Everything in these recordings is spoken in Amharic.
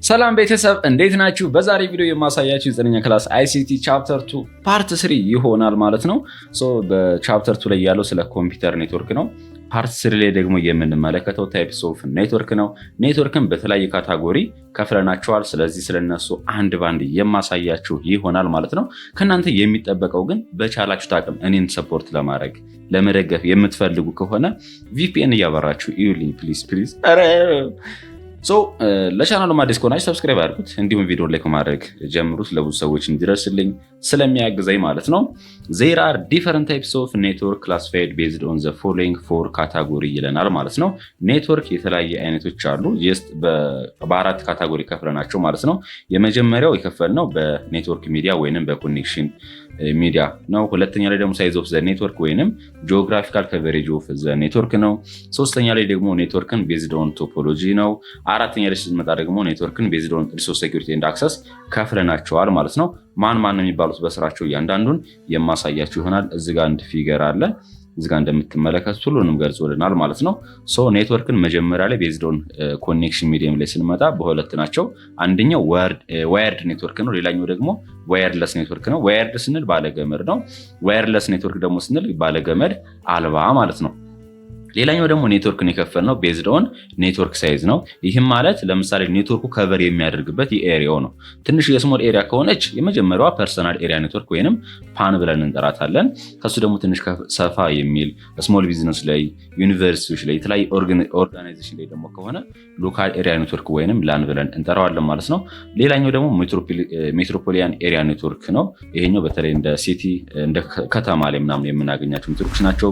ሰላም ቤተሰብ እንዴት ናችሁ? በዛሬ ቪዲዮ የማሳያችሁ የዘጠነኛ ክላስ አይሲቲ ቻፕተር 2 ፓርት 3 ይሆናል ማለት ነው። በቻፕተር 2 ላይ ያለው ስለ ኮምፒውተር ኔትወርክ ነው። ፓርት 3 ላይ ደግሞ የምንመለከተው ታይፕስ ኦፍ ኔትወርክ ነው። ኔትወርክን በተለያየ ካታጎሪ ከፍለናቸዋል። ስለዚህ ስለነሱ አንድ ባንድ የማሳያችሁ ይሆናል ማለት ነው። ከእናንተ የሚጠበቀው ግን በቻላችሁት አቅም እኔን ሰፖርት ለማድረግ ለመደገፍ የምትፈልጉ ከሆነ ቪፒኤን እያበራችሁ ኢዩልኝ ፕሊዝ። ለቻናሉ አዲስ ከሆናችሁ ሰብስክራይብ አድርጉት፣ እንዲሁም ቪዲዮ ላይክ ማድረግ ጀምሩት ለብዙ ሰዎች እንዲደርስልኝ ስለሚያግዘኝ ማለት ነው። There are different types of network classified based on the following four category ይለናል ማለት ነው። ኔትወርክ የተለያየ አይነቶች አሉ። በአራት ካታጎሪ ከፍለናቸው ማለት ነው። የመጀመሪያው የከፈልነው በኔትወርክ ሚዲያ ወይንም በኮኔክሽን ሚዲያ ነው። ሁለተኛ ላይ ደግሞ ሳይዝ ኦፍ ዘ ኔትወርክ ወይንም ጂኦግራፊካል ከቨሬጅ ኦፍ ዘ ኔትወርክ ነው። ሶስተኛ ላይ ደግሞ ኔትወርክን ቤዝድ ኦን ቶፖሎጂ ነው። አራተኛ ላይ ስንመጣ ደግሞ ኔትወርክን ቤዝድ ኦን ሪሶርስ ሴኩሪቲ ኤንድ አክሰስ ከፍለናቸዋል ማለት ነው። ማን ነው የሚባሉት በስራቸው እያንዳንዱን የማሳያችሁ ይሆናል። እዚህ ጋር አንድ ፊገር አለ። እዚህ ጋር እንደምትመለከቱት ሁሉንም ገልጾልናል ማለት ነው። ኔትወርክን መጀመሪያ ላይ ቤዝድ ኦን ኮኔክሽን ሚዲየም ላይ ስንመጣ በሁለት ናቸው። አንደኛው ዋየርድ ኔትወርክ ነው። ሌላኛው ደግሞ ዋየርለስ ኔትወርክ ነው። ዋየርድ ስንል ባለገመድ ነው። ዋየርለስ ኔትወርክ ደግሞ ስንል ባለገመድ አልባ ማለት ነው። ሌላኛው ደግሞ ኔትወርክን የከፈልነው ቤዝድ ኦን ኔትወርክ ሳይዝ ነው። ይህም ማለት ለምሳሌ ኔትወርኩ ከቨር የሚያደርግበት የኤሪያው ነው። ትንሽ የስሞል ኤሪያ ከሆነች የመጀመሪያዋ ፐርሰናል ኤሪያ ኔትወርክ ወይንም ፓን ብለን እንጠራታለን። ከሱ ደግሞ ትንሽ ሰፋ የሚል ስሞል ቢዝነስ ላይ፣ ዩኒቨርሲቲዎች ላይ፣ የተለያዩ ኦርጋናይዜሽን ላይ ደግሞ ከሆነ ሎካል ኤሪያ ኔትወርክ ወይንም ላን ብለን እንጠራዋለን ማለት ነው። ሌላኛው ደግሞ ሜትሮፖሊያን ኤሪያ ኔትወርክ ነው። ይሄኛው በተለይ እንደ ሲቲ እንደ ከተማ ላይ ምናምን የምናገኛቸው ኔትወርኮች ናቸው።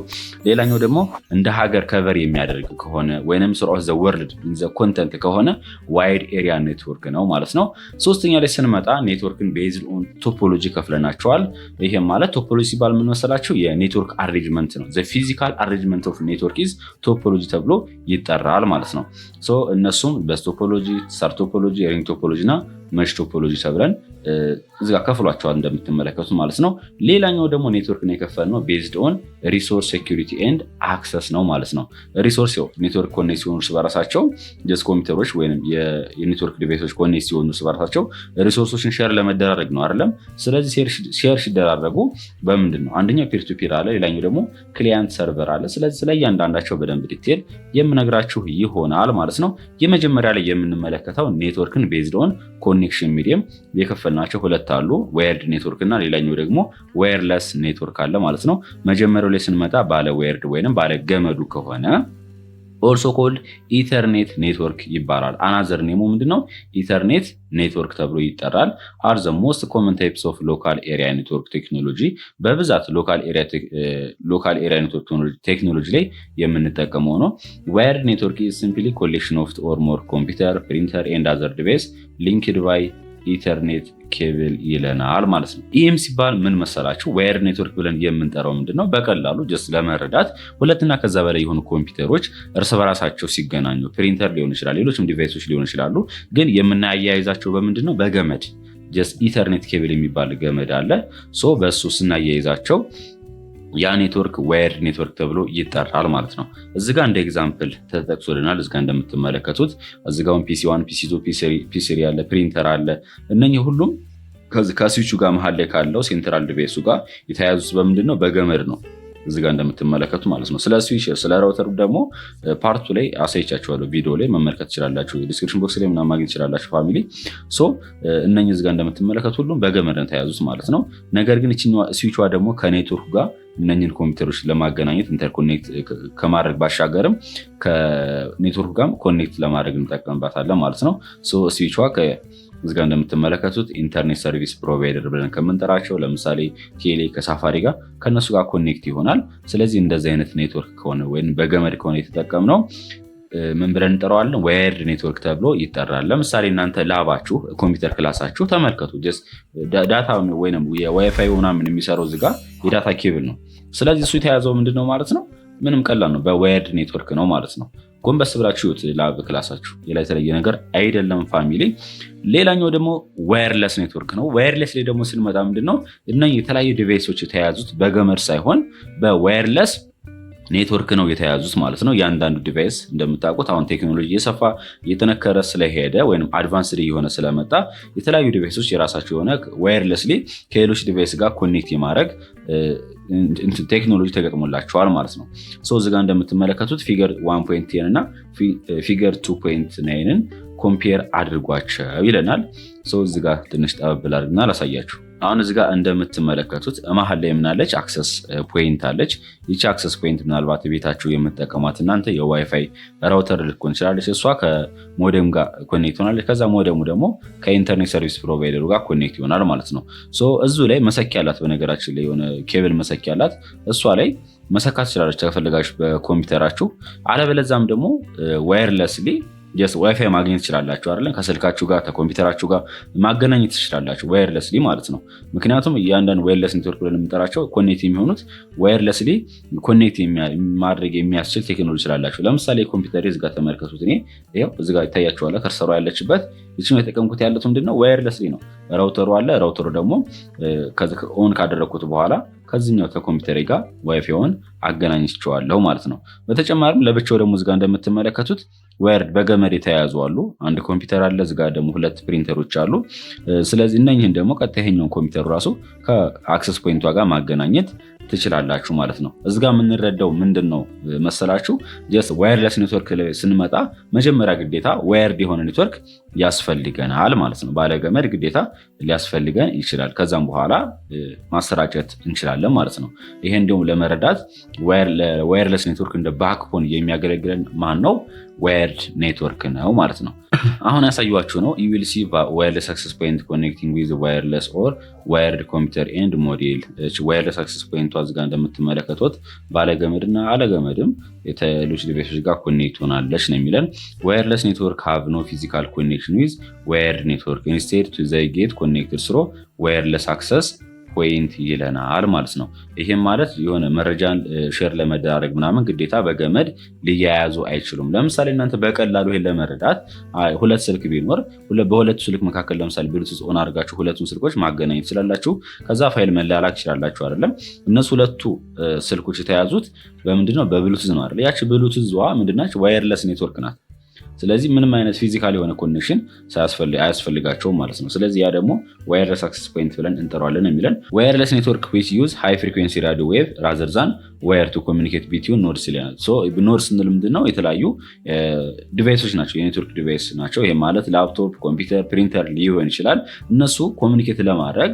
ሌላኛው ደግሞ እንደ ሀገር ከቨር የሚያደርግ ከሆነ ወይንም ስርዓት ዘ ወርልድ ዘ ኮንተንት ከሆነ ዋይድ ኤሪያ ኔትወርክ ነው ማለት ነው። ሶስተኛ ላይ ስንመጣ ኔትወርክን ቤዝድ ኦን ቶፖሎጂ ከፍለናቸዋል። ይሄም ማለት ቶፖሎጂ ሲባል ምን መሰላችሁ? የኔትወርክ አሬንጅመንት ነው። ዘ ፊዚካል አሬንጅመንት ኦፍ ኔትወርክ ኢዝ ቶፖሎጂ ተብሎ ይጠራል ማለት ነው። እነሱም በስ ቶፖሎጂ፣ ስታር ቶፖሎጂ፣ ሪንግ ቶፖሎጂ እና መሽ ቶፖሎጂ ተብለን እዚጋ ከፍሏቸዋል እንደምትመለከቱት ማለት ነው። ሌላኛው ደግሞ ኔትወርክ ነው የከፈልነው ቤዝድ ኦን ሪሶርስ ሴኩሪቲ ኤንድ አክሰስ ነው ማለት ነው። ሪሶርስ ኔትወርክ ኮኔክት ሲሆኑ እርስ በራሳቸው ጀስት ኮምፒውተሮች ወይም የኔትወርክ ዲቫይሶች ኮኔክት ሲሆኑ እርስ በራሳቸው ሪሶርሶችን ሼር ለመደራረግ ነው አይደለም። ስለዚህ ሼር ሲደራረጉ በምንድን ነው? አንደኛው ፒር ቱ ፒር አለ፣ ሌላኛው ደግሞ ክሊያንት ሰርቨር አለ። ስለዚህ ስለ እያንዳንዳቸው በደንብ ዲቴል የምነግራችሁ ይሆናል ማለት ነው። የመጀመሪያ ላይ የምንመለከተው ኔትወርክን ቤዝድ ኦን ኮኔክሽን ሚዲየም የከፈልናቸው ሁለት አሉ፣ ዋየርድ ኔትወርክ እና ሌላኛው ደግሞ ዋየርለስ ኔትወርክ አለ ማለት ነው። መጀመሪያው ላይ ስንመጣ ባለ ዋየርድ ወይንም ባለ ገመዱ ከሆነ ኦልሶ ኮልድ ኢተርኔት ኔትወርክ ይባላል። አናዘር ኔሙ ምንድነው? ኢተርኔት ኔትወርክ ተብሎ ይጠራል። አር ዘ ሞስት ኮመን ታይፕስ ኦፍ ሎካል ኤሪያ ኔትወርክ ቴክኖሎጂ በብዛት ሎካል ኤሪያ ኔትወርክ ቴክኖሎጂ ላይ የምንጠቀመው ነው። ዋየርድ ኔትወርክ ኢዝ ሲምፕሊ ኮሌክሽን ኦፍ ኦር ሞር ኮምፒውተር፣ ፕሪንተር ኤንድ አዘር ዲቫይስ ሊንክድ ባይ ኢተርኔት ኬብል ይለናል ማለት ነው። ይህም ሲባል ምን መሰላችሁ? ዋየርድ ኔትወርክ ብለን የምንጠራው ምንድነው? በቀላሉ ጀስት ለመረዳት ሁለትና ከዛ በላይ የሆኑ ኮምፒውተሮች እርስ በራሳቸው ሲገናኙ ፕሪንተር ሊሆን ይችላል፣ ሌሎችም ዲቫይሶች ሊሆኑ ይችላሉ። ግን የምናያይዛቸው በምንድነው? በገመድ ጀስት ኢተርኔት ኬብል የሚባል ገመድ አለ። በሱ ስናያይዛቸው ያ ኔትወርክ ዋየርድ ኔትወርክ ተብሎ ይጠራል ማለት ነው። እዚህ ጋር እንደ ኤግዛምፕል ተጠቅሶልናል። እዚህ ጋር እንደምትመለከቱት እዚህ ጋር ፒሲ1፣ ፒሲ2፣ ፒሲ3 አለ፣ ፕሪንተር አለ። እነኚህ ሁሉም ከስዊቹ ጋር መሀል ላይ ካለው ሴንትራል ዲቫይሱ ጋር የተያያዙት በምንድን ነው? በገመድ ነው። እዚህ ጋር እንደምትመለከቱ ማለት ነው። ስለ ስዊች ስለ ራውተሩ ደግሞ ፓርቱ ላይ አሳይቻችኋለሁ። ቪዲዮ ላይ መመልከት ትችላላችሁ። ዲስክሪፕሽን ቦክስ ላይ ምናምን ማግኘት ትችላላችሁ። ፋሚሊ እነኚህ እዚህ ጋር እንደምትመለከቱ ሁሉም በገመድ ነው የተያዙት ማለት ነው። ነገር ግን እቺኛዋ ስዊቿ ደግሞ ከኔትወርኩ ጋር እነኚህን ኮምፒውተሮች ለማገናኘት ኢንተርኮኔክት ከማድረግ ባሻገርም ከኔትወርኩ ጋር ኮኔክት ለማድረግ እንጠቀምባታለን ማለት ነው። ስዊቿ እዚህ ጋር እንደምትመለከቱት ኢንተርኔት ሰርቪስ ፕሮቫይደር ብለን ከምንጠራቸው ለምሳሌ ቴሌ ከሳፋሪ ጋር ከነሱ ጋር ኮኔክት ይሆናል። ስለዚህ እንደዚህ አይነት ኔትወርክ ከሆነ ወይም በገመድ ከሆነ የተጠቀምነው ምን ብለን እንጠራዋለን? ዋየርድ ኔትወርክ ተብሎ ይጠራል። ለምሳሌ እናንተ ላባችሁ ኮምፒውተር ክላሳችሁ ተመልከቱ። ዳታ ወይም የዋይፋይ ምናምን የሚሰራው እዚህ ጋር የዳታ ኬብል ነው። ስለዚህ እሱ የተያዘው ምንድነው ማለት ነው? ምንም ቀላል ነው፣ በዋየርድ ኔትወርክ ነው ማለት ነው። ጎንበስ ብላችሁ ላብ ክላሳችሁ የተለየ ነገር አይደለም ፋሚሊ። ሌላኛው ደግሞ ዋየርለስ ኔትወርክ ነው። ዋየርለስ ላይ ደግሞ ስንመጣ ምንድነው? እነኚህ የተለያዩ ዲቫይሶች የተያዙት በገመድ ሳይሆን በዋየርለስ ኔትወርክ ነው የተያዙት ማለት ነው። እያንዳንዱ ዲቫይስ እንደምታውቁት አሁን ቴክኖሎጂ እየሰፋ እየጠነከረ ስለሄደ ወይም አድቫንስድ እየሆነ ስለመጣ የተለያዩ ዲቫይሶች የራሳቸው የሆነ ዋየርለስሊ ከሌሎች ዲቫይስ ጋር ኮኔክት የማድረግ ቴክኖሎጂ ተገጥሞላቸዋል ማለት ነው። እዚህ ጋር እንደምትመለከቱት ፊገር 1.10 እና ፊገር 2.9ን ኮምፔር አድርጓቸው ይለናል። እዚህ ጋር ትንሽ ጠበብል አድርግና ላሳያችሁ። አሁን እዚህ ጋር እንደምትመለከቱት መሀል ላይ ምናለች አክሰስ ፖይንት አለች። ይቺ አክሰስ ፖይንት ምናልባት ቤታችሁ የምትጠቀሟት እናንተ የዋይፋይ ራውተር ልትሆን ትችላለች። እሷ ከሞደም ጋር ኮኔክት ሆናለች። ከዛ ሞደሙ ደግሞ ከኢንተርኔት ሰርቪስ ፕሮቫይደሩ ጋር ኮኔክት ይሆናል ማለት ነው። እዙ ላይ መሰኪያ ያላት፣ በነገራችን ላይ የሆነ ኬብል መሰኪያ ያላት፣ እሷ ላይ መሰካት ትችላለች ከፈለጋችሁ በኮምፒውተራችሁ። አለበለዛም ደግሞ ዋየርለስሊ ዋይፋይ ማግኘት ትችላላችሁ አይደለም? ከስልካችሁ ጋር ከኮምፒውተራችሁ ጋር ማገናኘት ትችላላችሁ ዋየርለስሊ ማለት ነው። ምክንያቱም እያንዳንዱ ዋየርለስ ኔትወርክ ብለን የምንጠራቸው ኮኔክት የሚሆኑት ዋየርለስሊ ኮኔክት ማድረግ የሚያስችል ቴክኖሎጂ ስላላችሁ። ለምሳሌ ኮምፒውተር እዚህ ጋር ተመልከቱት። እኔ ይኸው እዚህ ጋር ይታያችኋል ከርሰሯ ያለችበት ይህችን የተጠቀምኩት ያለት ምንድነው ዋየርለስሊ ነው። ራውተሩ አለ። ራውተሩ ደግሞ ኦን ካደረግኩት በኋላ ከዚህኛው ከኮምፒውተር ጋር ዋይፋይውን አገናኝቼዋለሁ ማለት ነው። በተጨማሪም ለብቻው ደግሞ እዚህ ጋር እንደምትመለከቱት ዋየርድ በገመድ የተያያዙ አሉ። አንድ ኮምፒውተር አለ። እዚህ ጋር ደግሞ 2 ፕሪንተሮች አሉ። ስለዚህ እነኝህን ደግሞ ቀጥተኛውን ኮምፒውተሩ ራሱ ከአክሰስ ፖይንቷ ጋር ማገናኘት ትችላላችሁ ማለት ነው። እዚህ ጋር የምንረዳው ምንድን ነው መሰላችሁ? ዋየርለስ ኔትወርክ ስንመጣ መጀመሪያ ግዴታ ዋየርድ የሆነ ኔትወርክ ያስፈልገናል ማለት ነው። ባለገመድ ግዴታ ሊያስፈልገን ይችላል። ከዛም በኋላ ማሰራጨት እንችላለን ማለት ነው። ይሄ እንዲሁም ለመረዳት ዋየርለስ ኔትወርክ እንደ ባክቦን የሚያገለግለን ማን ነው? ዋየርድ ኔትወርክ ነው ማለት ነው። አሁን ያሳዩዋችሁ ነው ዩል ሲ ዋየርለስ አክሰስ ፖይንት ኮኔክቲንግ ዊዝ ዋየርለስ ኦር ዋየርድ ኮምፒውተር ኤንድ ሞዴል። ዋየርለስ አክሰስ ፖይንቷ እዚህ ጋር እንደምትመለከቱት ባለገመድና አለገመድም የተሌሎች ዲቫይሶች ጋር ኮኔክት ሆናለች ነው የሚለን። ዋየርለስ ኔትወርክ ሃቭ ኖ ፊዚካል ኮኔክሽን ዊዝ ዋየርድ ኔትወርክ ኢንስቴድ ቱ ዘይ ጌት ኮኔክትድ ስሮ ዋየርለስ አክሰስ ፖይንት ይለናል ማለት ነው። ይህም ማለት የሆነ መረጃን ሼር ለመደራረግ ምናምን ግዴታ በገመድ ሊያያዙ አይችሉም። ለምሳሌ እናንተ በቀላሉ ይሄን ለመረዳት 2 ስልክ ቢኖር በሁለቱ ስልክ መካከል ለምሳሌ ብሉቱዝ ኦን አድርጋችሁ ሁለቱን ስልኮች ማገናኘት ትችላላችሁ። ከዛ ፋይል መላላክ ትችላላችሁ አይደለም? እነሱ ሁለቱ ስልኮች የተያዙት በምንድነው? በብሉቱዝ ነው አይደል? ያቺ ብሉቱዝዋ ምንድናች? ዋየርለስ ኔትወርክ ናት። ስለዚህ ምንም አይነት ፊዚካል የሆነ ኮኔክሽን አያስፈልጋቸውም ማለት ነው። ስለዚህ ያ ደግሞ ዋየርለስ አክሰስ ፖይንት ብለን እንጠራዋለን የሚለን። ዋየርለስ ኔትወርክ ዊች ዩዝ ሃይ ፍሪኩዌንሲ ራዲዮ ዌቭ ራዘር ዛን ዋየር ቱ ኮሚኒኬት ቢትዊን ኖድስ ይለናል። ኖድስ ስንል ምንድነው? የተለያዩ ዲቫይሶች ናቸው፣ የኔትወርክ ዲቫይስ ናቸው። ይሄ ማለት ላፕቶፕ፣ ኮምፒውተር፣ ፕሪንተር ሊሆን ይችላል። እነሱ ኮሚኒኬት ለማድረግ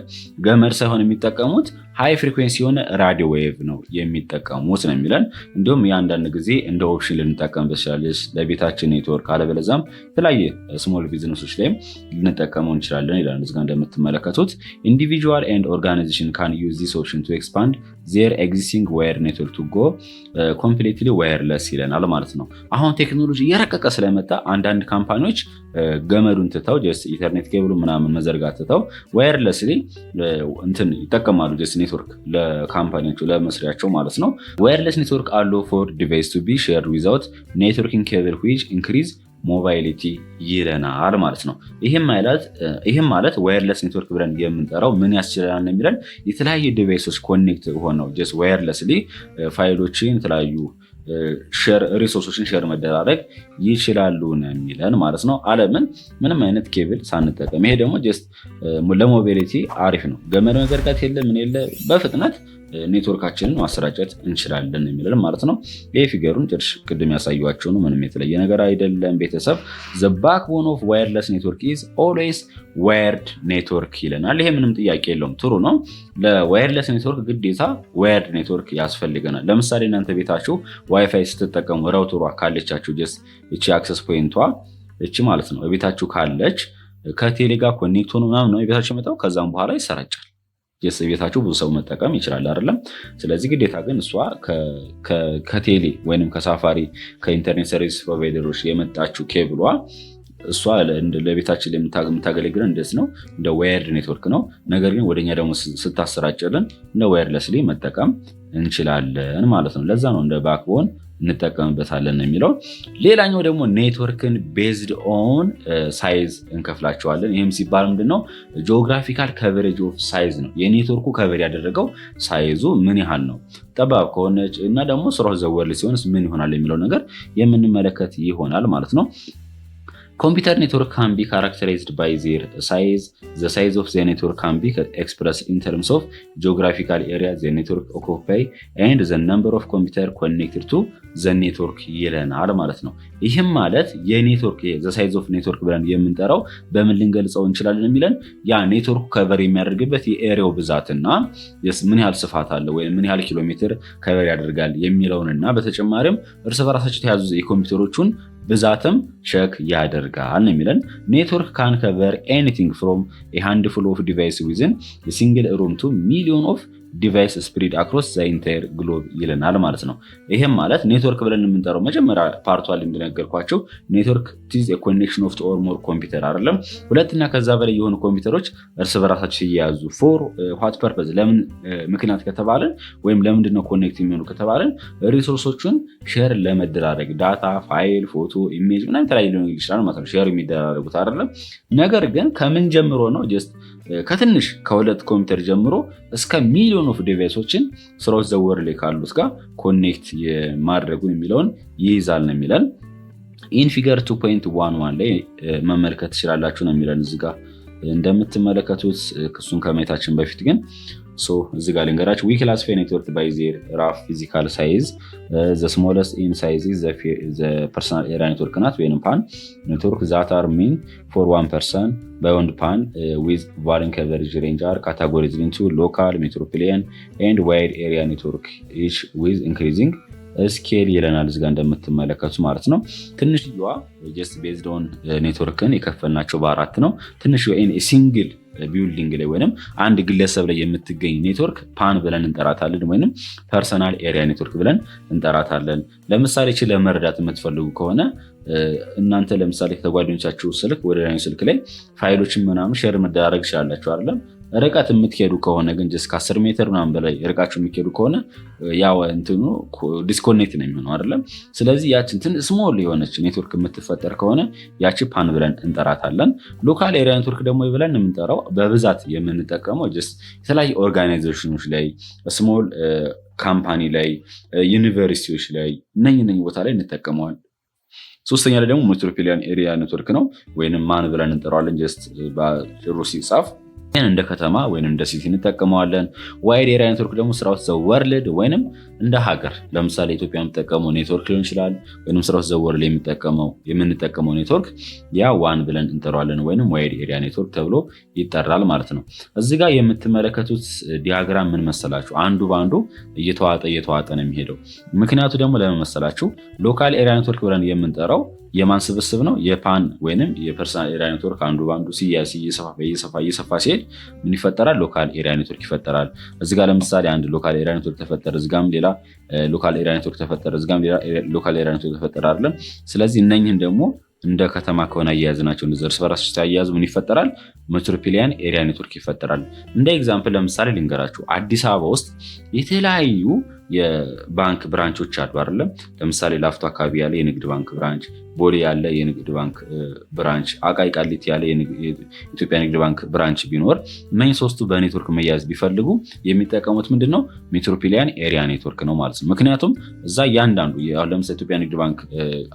ገመድ ሳይሆን የሚጠቀሙት ሃይ ፍሪኩዌንሲ የሆነ ራዲዮ ዌቭ ነው የሚጠቀሙት ነው የሚለን። እንዲሁም የአንዳንድ ጊዜ እንደ ኦፕሽን ልንጠቀምበት እንችላለን ለቤታችን ኔትወርክ፣ አለበለዚያም የተለያየ ስሞል ቢዝነሶች ላይም ልንጠቀመው እንችላለን ይላል። እዚጋ እንደምትመለከቱት ኢንዲቪጁዋል ኤንድ ኦርጋናይዜሽን ካን ዩዝ ዚስ ኦፕሽን ቱ ኤክስፓንድ ዜር ኤግዚስቲንግ ዋየር ኔትወርክ ቱ ጎ ኮምፕሊትሊ ዋየርለስ ይለናል ማለት ነው። አሁን ቴክኖሎጂ እየረቀቀ ስለመጣ አንዳንድ ካምፓኒዎች ገመዱን ትተው ኢንተርኔት ኬብሉ ምናምን መዘርጋት ትተው ዋየርለስሊ እንትን ይጠቀማሉ። ኔትወርክ ለካምፓኒዎቹ ለመስሪያቸው ማለት ነው። ዋየርለስ ኔትወርክ አሎ ፎር ዲቫይስ ቱ ቢ ሼርድ ዊዛውት ኔትወርኪንግ ኬብል ዊች ኢንክሪዝ ሞባይሊቲ ይለናል ማለት ነው። ይህም ማለት ዋየርለስ ኔትወርክ ብለን የምንጠራው ምን ያስችላል የሚለን የተለያዩ ዲቫይሶች ኮኔክት ሆነው ዋየርለስሊ ፋይሎችን የተለያዩ ሪሶርሶችን ሼር መደራረግ ይችላሉ ነው የሚለን ማለት ነው። አለምን ምንም አይነት ኬብል ሳንጠቀም። ይሄ ደግሞ ለሞቢሊቲ አሪፍ ነው። ገመድ መዘርጋት የለ ምን የለ በፍጥነት ኔትወርካችንን ማሰራጨት እንችላለን የሚለን ማለት ነው። ይህ ፊገሩን ጭርሽ ቅድም ያሳዩዋቸው ነው። ምንም የተለየ ነገር አይደለም። ቤተሰብ ዘ ባክቦን ኦፍ ዋየርለስ ኔትወርክ ኢዝ ኦልዌይስ ዋየርድ ኔትወርክ ይለናል። ይሄ ምንም ጥያቄ የለውም። ትሩ ነው። ለዋየርለስ ኔትወርክ ግዴታ ዋየርድ ኔትወርክ ያስፈልገናል። ለምሳሌ እናንተ ቤታችሁ ዋይፋይ ስትጠቀሙ ራውተሯ ካለቻችሁ እቺ አክሰስ ፖይንቷ እቺ ማለት ነው ቤታችሁ ካለች ከቴሌ ጋር ኮኔክት ሆኖ ምናምን ነው ቤታችሁ መጣው። ከዛም በኋላ ይሰራጫል። ቤታችሁ ብዙ ሰው መጠቀም ይችላል አይደለም? ስለዚህ ግዴታ ግን እሷ ከቴሌ ወይንም ከሳፋሪ ከኢንተርኔት ሰርቪስ ፕሮቫይደሮች የመጣችው ኬብሏ እሷ ለቤታችን የምታገለግለን እንደዚህ ነው፣ እንደ ዋየርድ ኔትወርክ ነው። ነገር ግን ወደኛ ደግሞ ስታሰራጭልን እንደ ዋየርለስሊ መጠቀም እንችላለን ማለት ነው። ለዛ ነው እንደ ባክቦን እንጠቀምበታለን የሚለው። ሌላኛው ደግሞ ኔትወርክን ቤዝድ ኦን ሳይዝ እንከፍላቸዋለን። ይህም ሲባል ምንድነው ጂኦግራፊካል ከቨሬጅ ኦፍ ሳይዝ ነው። የኔትወርኩ ከቨር ያደረገው ሳይዙ ምን ያህል ነው፣ ጠባብ ከሆነች እና ደግሞ ስራው ዘወር ሲሆንስ ምን ይሆናል የሚለው ነገር የምንመለከት ይሆናል ማለት ነው። Computer network can be characterized by their size. The size of the network can be expressed in terms of geographical area the network occupy and the number of computers connected to the network ይለናል ማለት ነው። ይህም ማለት የኔትወርክ the size of network ብለን የምንጠራው በምን ልንገልጸው እንችላለን የሚለን ያ ኔትወርኩ ከቨር የሚያደርግበት የኤሪያው ብዛትና ምን ያህል ስፋት አለ ወይም ምን ያህል ኪሎ ሜትር ከቨር ያደርጋል የሚለውንና በተጨማሪም እርስ በራሳቸው የተያዙ የኮምፒውተሮቹን ብዛትም ቸክ ያደርጋል ነው የሚለን። ኔትወርክ ካን ከቨር ኤኒቲንግ ፍሮም ኤ ሃንድፉል ኦፍ ዲቫይስ ዊዝን ሲንግል ሩም ቱ ሚሊዮን ኦፍ ዲቫይስ ስፕሪድ አክሮስ ዘ ኢንታየር ግሎብ ይለናል ማለት ነው። ይሄም ማለት ኔትወርክ ብለን የምንጠራው መጀመሪያ ፓርቷ ላይ እንደነገርኳቸው ኔትወርክ ኢዝ ኤ ኮኔክሽን ኦፍ ኦር ሞር ኮምፒውተር አይደለም፣ ሁለትና ከዛ በላይ የሆኑ ኮምፒውተሮች እርስ በራሳቸው ሲያያዙ ፎር ዋት ፐርፐዝ ለምን ምክንያት ከተባለን ወይም ለምንድን ነው ኮኔክት የሚሆኑ ከተባለን ሪሶርሶቹን ሼር ለመደራረግ ዳታ፣ ፋይል፣ ፎቶ፣ ኢሜጅ ምናምን የተለያዩ ሊሆን ይችላል ማለት ነው ሼር የሚደራረጉት አይደለም። ነገር ግን ከምን ጀምሮ ነው ጀስት ከትንሽ ከሁለት ኮምፒውተር ጀምሮ እስከ ሚሊዮን ኦፍ ዲቫይሶችን ስራዎች ዘወር ላይ ካሉት ጋር ኮኔክት የማድረጉን የሚለውን ይይዛል ነው የሚለን። ኢን ፊገር 2.11 ላይ መመልከት ትችላላችሁ ነው የሚለን እዚህ ጋር እንደምትመለከቱት። እሱን ከማየታችን በፊት ግን እዚህ ጋር ልንገራችሁ። we classify network by their rough physical size. The smallest in size is the personal area network ናት ወይንም PAN network that are mean for one person beyond PAN with varying coverage range are categorized into local, metropolitan and wide area network each with increasing ስኬል ይለናል እዚህ ጋር እንደምትመለከቱ ማለት ነው። ትንሽዋ ጀስት ቤዝድ ኦን ኔትወርክን የከፈልናቸው በአራት ነው። ትንሽዋ ሲንግል ቢልዲንግ ላይ ወይንም አንድ ግለሰብ ላይ የምትገኝ ኔትወርክ ፓን ብለን እንጠራታለን ወይንም ፐርሰናል ኤሪያ ኔትወርክ ብለን እንጠራታለን። ለምሳሌ እቺ ለመረዳት የምትፈልጉ ከሆነ እናንተ ለምሳሌ ከተጓደኞቻችሁ ስልክ ወደ ሌላኛው ስልክ ላይ ፋይሎችን ምናምን ሼር መደራረግ ይችላላችሁ አይደለም። ርቀት የምትሄዱ ከሆነ ግን ጀስት ከ10 ሜትር ምናምን በላይ ርቃችሁ የሚሄዱ ከሆነ ያው እንትኑ ዲስኮኔክት ነው የሚሆነው አይደለም። ስለዚህ ያችን ስሞል የሆነች ኔትወርክ የምትፈጠር ከሆነ ያቺ ፓን ብለን እንጠራታለን። ሎካል ኤሪያ ኔትወርክ ደግሞ ብለን የምንጠራው በብዛት የምንጠቀመው ጀስት የተለያዩ ኦርጋናይዜሽኖች ላይ፣ ስሞል ካምፓኒ ላይ፣ ዩኒቨርሲቲዎች ላይ እነኚህ ቦታ ላይ እንጠቀመዋለን። ሶስተኛ ላይ ደግሞ ሜትሮፖሊታን ኤሪያ ኔትወርክ ነው ወይንም ማን ብለን እንጠራዋለን። ጀስት በጭሩ ሲጻፍ እንደ ከተማ ወይንም እንደ ሲቲ እንጠቀመዋለን። ዋይድ ኤሪያ ኔትወርክ ደግሞ ስራውት ዘ ወርልድ ወይንም እንደ ሀገር ለምሳሌ ኢትዮጵያ የምትጠቀመው ኔትወርክ ሊሆን ይችላል ወይንም ስራውት ዘ ወርልድ የምንጠቀመው ኔትወርክ ያ ዋን ብለን እንጠራዋለን ወይንም ዋይድ ኤሪያ ኔትወርክ ተብሎ ይጠራል ማለት ነው። እዚህ ጋር የምትመለከቱት ዲያግራም ምን መሰላችሁ? አንዱ በአንዱ እየተዋጠ ነው የሚሄደው። ምክንያቱ ደግሞ ለምን መሰላችሁ? ሎካል ኤሪያ ኔትወርክ ብለን የምንጠራው የማን ስብስብ ነው? የፓን ወይንም የፐርሰናል ኤሪያ ኔትወርክ አንዱ በአንዱ እየሰፋ ሲሄድ ምን ይፈጠራል? ሎካል ኤሪያ ኔትወርክ ይፈጠራል። እዚህ ጋር ለምሳሌ አንድ ሎካል ኤሪያ ኔትወርክ ተፈጠረ፣ እዚጋም ሌላ ሎካል ኤሪያ ኔትወርክ ተፈጠረ፣ እዚጋም ሌላ ሎካል ኤሪያ ኔትወርክ ተፈጠረ አይደለም። ስለዚህ እነኝህን ደግሞ እንደ ከተማ ከሆነ አያያዝናቸው እንደዚህ እርስ በራሳቸው ሲያያዙ ምን ይፈጠራል? ሜትሮፖሊታን ኤሪያ ኔትወርክ ይፈጠራል። እንደ ኤግዛምፕል ለምሳሌ ልንገራችሁ። አዲስ አበባ ውስጥ የተለያዩ የባንክ ብራንቾች አሉ አይደለም። ለምሳሌ ላፍቶ አካባቢ ያለ የንግድ ባንክ ብራንች፣ ቦሌ ያለ የንግድ ባንክ ብራንች፣ አቃቂ ቃሊቲ ያለ የኢትዮጵያ ንግድ ባንክ ብራንች ቢኖር እነዚህ ሶስቱ በኔትወርክ መያዝ ቢፈልጉ የሚጠቀሙት ምንድነው? ሜትሮፖሊታን ኤሪያ ኔትወርክ ነው ማለት ነው። ምክንያቱም እዛ እያንዳንዱ ለምሳሌ ኢትዮጵያ ንግድ ባንክ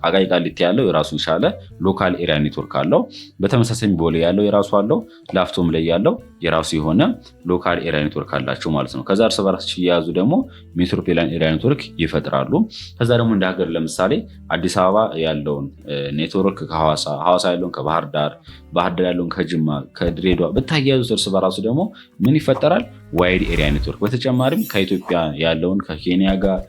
አቃቂ ቃሊቲ ያለው የራሱን የቻለ ሎካል ኤሪያ ኔትወርክ አለው። በተመሳሳይ ቦሌ ያለው የራሱ አለው፣ ላፍቶም ላይ ያለው የራሱ የሆነ ሎካል ኤሪያ ኔትወርክ አላቸው ማለት ነው። ከዛ እርስ በራሳቸው እየያዙ ደግሞ ሜትሮፖሊታን ኤሪያ ኔትወርክ ይፈጥራሉ። ከዛ ደግሞ እንደ ሀገር ለምሳሌ አዲስ አበባ ያለውን ኔትወርክ ሐዋሳ ያለውን ከባህር ዳር ያለውን ከጅማ ከድሬዳዋ ብታያይዙት እርስ በራሱ ደግሞ ምን ይፈጠራል? ዋይድ ኤሪያ ኔትወርክ። በተጨማሪም ከኢትዮጵያ ያለውን ከኬንያ ጋር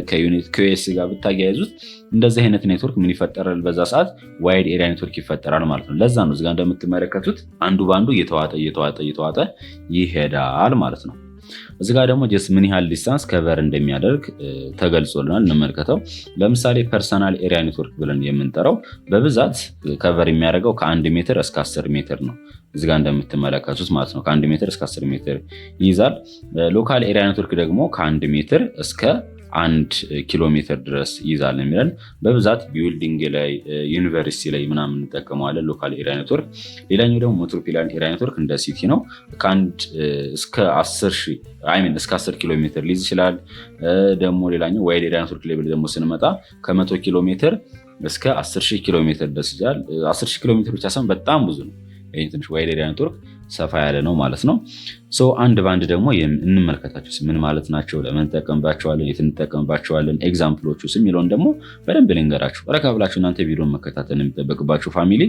ከዩኤስ ጋር ብታያይዙት እንደዚህ አይነት ኔትወርክ ምን ይፈጠራል? በዛ ሰዓት ዋይድ ኤሪያ ኔትወርክ ይፈጠራል ማለት ነው። ለዛ ነው እዚጋ እንደምትመለከቱት አንዱ ባንዱ እየተዋጠ ይሄዳል ማለት ነው። እዚጋ ደግሞ ጀስት ምን ያህል ዲስታንስ ከቨር እንደሚያደርግ ተገልጾልናል። እንመልከተው። ለምሳሌ ፐርሰናል ኤሪያ ኔትወርክ ብለን የምንጠራው በብዛት ከቨር የሚያደርገው ከ1 ሜትር እስከ 10 ሜትር ነው። እዚጋ እንደምትመለከቱት ማለት ነው ከ1 ሜትር እስከ 10 ሜትር ይይዛል። ሎካል ኤሪያ ኔትወርክ ደግሞ ከ1 ሜትር እስከ 1 ኪሎ ሜትር ድረስ ይይዛል የሚለን። በብዛት ቢልዲንግ ላይ ዩኒቨርሲቲ ላይ ምናምን እንጠቀመዋለን ሎካል ኤሪያ ኔትወርክ። ሌላኛው ደግሞ ሜትሮፖሊታን ኤሪያ ኔትወርክ እንደ ሲቲ ነው። ከአንድ እስከ 10 ኪሎ ሜትር ሊይዝ ይችላል። ደግሞ ሌላኛው ዋይድ ኤሪያ ኔትወርክ ሌብል ደግሞ ስንመጣ ከ100 ኪሎ ሜትር እስከ 10,000 ኪሎ ሜትር ድረስ ይችላል። 10,000 ኪሎ ሜትር ብቻ ሳይሆን በጣም ብዙ ነው። ይህ ትንሽ ዋይድ ኤሪያ ኔትወርክ ሰፋ ያለ ነው ማለት ነው። አንድ ባንድ ደግሞ እንመልከታቸው ምን ማለት ናቸው፣ ለምን እንጠቀምባቸዋለን፣ የት እንጠቀምባቸዋለን፣ ኤግዛምፕሎቹ የሚለውን ደግሞ በደንብ ልንገራችሁ። ረካ ብላችሁ እናንተ ቪዲዮን መከታተል የሚጠበቅባችሁ ፋሚሊ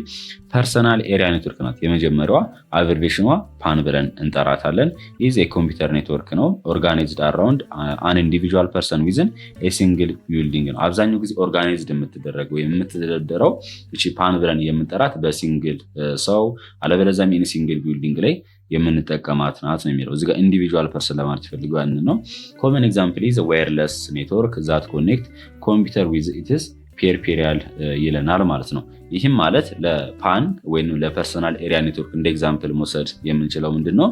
ፐርሰናል ኤሪያ ኔትወርክ ናት። የመጀመሪያዋ አብሬቬሽኗ ፓን ብለን እንጠራታለን። ኢዝ ኮምፒውተር ኔትወርክ ነው ኦርጋናይዝድ አራውንድ አን ኢንዲቪጁዋል ፐርሰን ዊዝን ሲንግል ቢልዲንግ ነው። አብዛኛው ጊዜ ኦርጋናይዝድ የምትደረገው የምትደረደረው እቺ ፓን ብለን የምንጠራት በሲንግል ሰው አለበለዚያም ሲንግል ቢልዲንግ ላይ የምንጠቀማት ናት ነው የሚለው። እዚጋ ኢንዲቪጁዋል ፐርሰን ለማለት ይፈልገው ያን ነው። ኮመን ኤግዛምፕል ኢዝ ዋየርለስ ኔትወርክ ዛት ኮኔክት ኮምፒውተር ዊዝ ኢትስ ፔሪፌራል ይለናል ማለት ነው። ይህም ማለት ለፓን ወይም ለፐርሰናል ኤሪያ ኔትወርክ እንደ ኤግዛምፕል መውሰድ የምንችለው ምንድን ነው?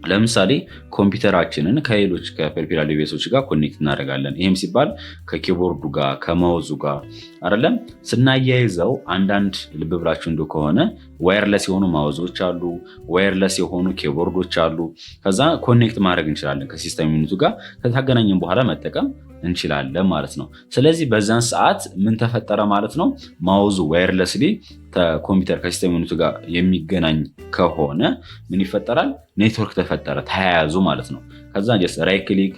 ለምሳሌ ኮምፒውተራችንን ከሌሎች ከፔሪፌራል ዲቫይሶች ጋር ኮኔክት እናደርጋለን። ይህም ሲባል ከኪቦርዱ ጋር ከማውዙ ጋር አይደለም ስናያይዘው አንዳንድ ልብ ብላችሁ እንደው ከሆነ ዋየርለስ የሆኑ ማውዞች አሉ፣ ዋየርለስ የሆኑ ኪቦርዶች አሉ። ከዛ ኮኔክት ማድረግ እንችላለን ከሲስተም ዩኒቱ ጋር። ከታገናኘን በኋላ መጠቀም እንችላለን ማለት ነው። ስለዚህ በዛን ሰዓት ምን ተፈጠረ ማለት ነው? ማውዙ ዋየርለስሊ ኮምፒውተር ከሲስተም ዩኒቱ ጋር የሚገናኝ ከሆነ ምን ይፈጠራል? ኔትወርክ ተፈጠረ፣ ተያያዙ ማለት ነው። ከዛ ራይት ክሊክ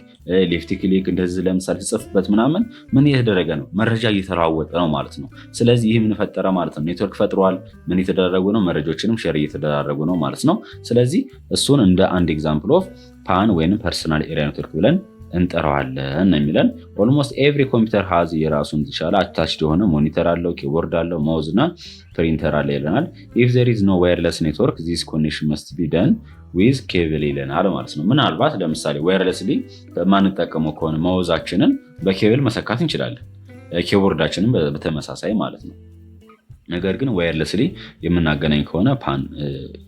ሌፍት ክሊክ እንደዚህ ለምሳሌ ተጽፍበት ምናምን ምን እየተደረገ ነው? መረጃ እየተለዋወጠ ነው ማለት ነው። ስለዚህ ይህ ምን ፈጠረ ማለት ነው? ኔትወርክ ፈጥሯል። ምን እየተደረጉ ነው? መረጃዎችንም ሼር እየተደራረጉ ነው ማለት ነው። ስለዚህ እሱን እንደ አንድ ኤግዛምፕል ኦፍ ፓን ወይም ፐርሰናል ኤሪያ ኔትወርክ ብለን እንጠራዋለን ነው የሚለን። ኦልሞስት ኤቭሪ ኮምፒውተር ሃዝ የራሱን የተሻለ አታችድ የሆነ ሞኒተር አለው፣ ኪቦርድ አለው፣ ማውዝ እና ፕሪንተር አለ ይለናል። ኢፍ ዜር ኢዝ ኖ ዋየርለስ ኔትወርክ ዚስ ኮኔክሽን መስት ቢ ደን ዊዝ ኬብል ይለናል ማለት ነው። ምናልባት ለምሳሌ ዋየርለስሊ በማንጠቀመው ከሆነ ማውዛችንን በኬብል መሰካት እንችላለን፣ ኪቦርዳችንን በተመሳሳይ ማለት ነው። ነገር ግን ዋየርለስሊ የምናገናኝ ከሆነ ፓን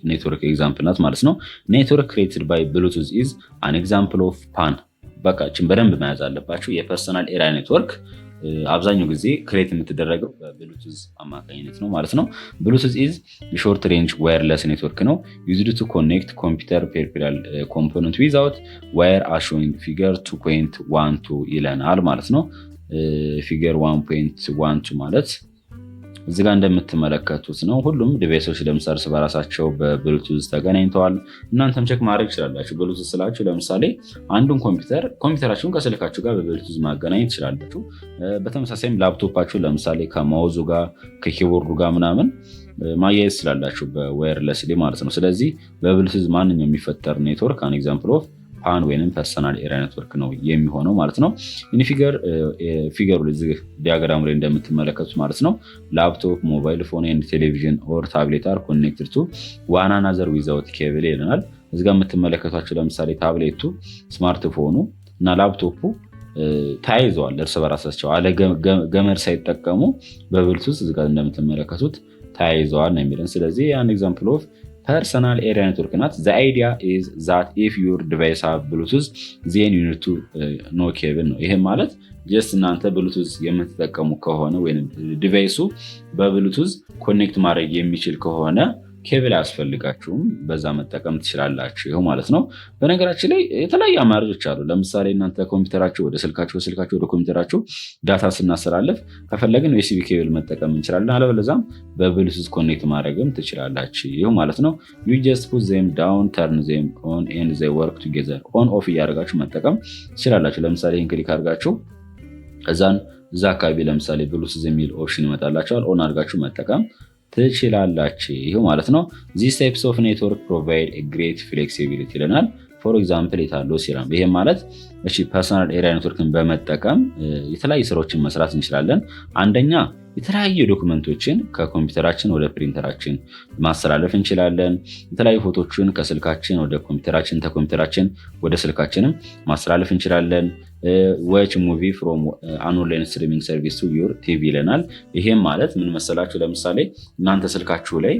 ኔትወርክ ኤግዛምፕል ናት ማለት ነው። ኔትወርክ ክሬትድ ባይ ብሉቱዝ ኢዝ አን ኤግዛምፕል ኦፍ ፓን። በቃችን በደንብ መያዝ አለባችሁ። የፐርሰናል ኤሪያ ኔትወርክ አብዛኛው ጊዜ ክሬት የምትደረገው በብሉቱዝ አማካኝነት ነው ማለት ነው። ብሉቱዝ ኢዝ ሾርት ሬንጅ ዋየርለስ ኔትወርክ ነው ዩዝድ ቱ ኮኔክት ኮምፒውተር ፔሪፌራል ኮምፖነንት ዊዛውት ዋየር አስ ሾውንግ ፊገር 2.12 ይለናል ማለት ነው። ፊገር 1.12 ማለት እዚህ ጋር እንደምትመለከቱት ነው። ሁሉም ዲቫይሶች ለምሳሌ እርስ በራሳቸው በብሉቱዝ ተገናኝተዋል። እናንተም ቼክ ማድረግ ትችላላችሁ። ብሉቱዝ ስላችሁ ለምሳሌ አንዱን ኮምፒውተራችሁን ከስልካችሁ ጋር በብሉቱዝ ማገናኘት ትችላላችሁ። በተመሳሳይም ላፕቶፓችሁ ለምሳሌ ከማውዙ ጋር ከኪቦርዱ ጋር ምናምን ማያየዝ ትችላላችሁ በዋየርለስሊ ማለት ነው። ስለዚህ በብሉቱዝ ማንኛውም የሚፈጠር ኔትወርክ አን ኤግዛምፕል ኦፍ ፓን ወይም ፐርሰናል ኤሪያ ኔትወርክ ነው የሚሆነው ማለት ነው። ፊገሩ እዚህ ዲያግራሙ ላይ እንደምትመለከቱት ማለት ነው ላፕቶፕ፣ ሞባይል ፎን ኤንድ ቴሌቪዥን ኦር ታብሌት አር ኮኔክትድ ቱ ዋን አናዘር ዊዛውት ኬብል ይለናል። እዚህ ጋር የምትመለከቷቸው ለምሳሌ ታብሌቱ፣ ስማርትፎኑ እና ላፕቶፑ ተያይዘዋል እርስ በራሳቸው አለ ገመድ ሳይጠቀሙ በብሉቱዝ እዚህ ጋር እንደምትመለከቱት ተያይዘዋል ነው የሚለን። ስለዚህ ያን ኤግዛምፕል ኦፍ ፐርሰናል ኤሪያ ኔትወርክ ናት። ዘ አይዲያ ኢዝ ዛት ኢፍ ዩር ዲቫይስ ሃቭ ብሉቱዝ ዜን ዩ ኒድ ቱ ኖ ኬብል ነው። ይሄም ማለት ጀስት እናንተ ብሉቱዝ የምትጠቀሙ ከሆነ ወይም ዲቫይሱ በብሉቱዝ ኮኔክት ማድረግ የሚችል ከሆነ ኬብል አያስፈልጋችሁም፣ በዛ መጠቀም ትችላላችሁ ማለት ነው። በነገራችን ላይ የተለያዩ አማራጮች አሉ። ለምሳሌ እናንተ ኮምፒውተራችሁ ወደ ስልካችሁ ወደ ኮምፒውተራችሁ ዳታ ስናስተላልፍ ከፈለግን ዩኤስቢ ኬብል መጠቀም እንችላለን። አለበለዚያም በብሉቱዝ ኮኔክት ማድረግም ትችላላችሁ ማለት ነው። ዩ ጀስት ፑት ዜም ዳውን ተርን ዜም ኦን ኤንድ ዜይ ወርክ ቱጌዘር። ኦን ኦፍ እያደረጋችሁ መጠቀም ትችላላችሁ። ለምሳሌ ይህን ክሊክ አድርጋችሁ እዛን እዛ አካባቢ ለምሳሌ ብሉቱዝ የሚል ኦፕሽን ይመጣላችኋል። ኦን አድርጋችሁ መጠቀም ትችላላችሁ ማለት ነው። ዚስ ታይፕስ ኦፍ ኔትወርክ ፕሮቫይድ ግሬት ፍሌክሲቢሊቲ ይለናል። ፎር ኤግዛምፕል የታለው ሲራም ይሄ ማለት ፐርሰናል ኤሪያ ኔትወርክን በመጠቀም የተለያዩ ስራዎችን መስራት እንችላለን። አንደኛ የተለያዩ ዶክመንቶችን ከኮምፒውተራችን ወደ ፕሪንተራችን ማስተላለፍ እንችላለን። የተለያዩ ፎቶችን ከስልካችን ወደ ኮምፒውተራችን ከኮምፒውተራችን ወደ ስልካችንም ማስተላለፍ እንችላለን። ዋች ሙቪ ፍሮም አን ኦንላይን ስትሪሚንግ ሰርቪስ ቱ ዩር ቲቪ ይለናል። ይሄም ማለት ምን መሰላችሁ? ለምሳሌ እናንተ ስልካችሁ ላይ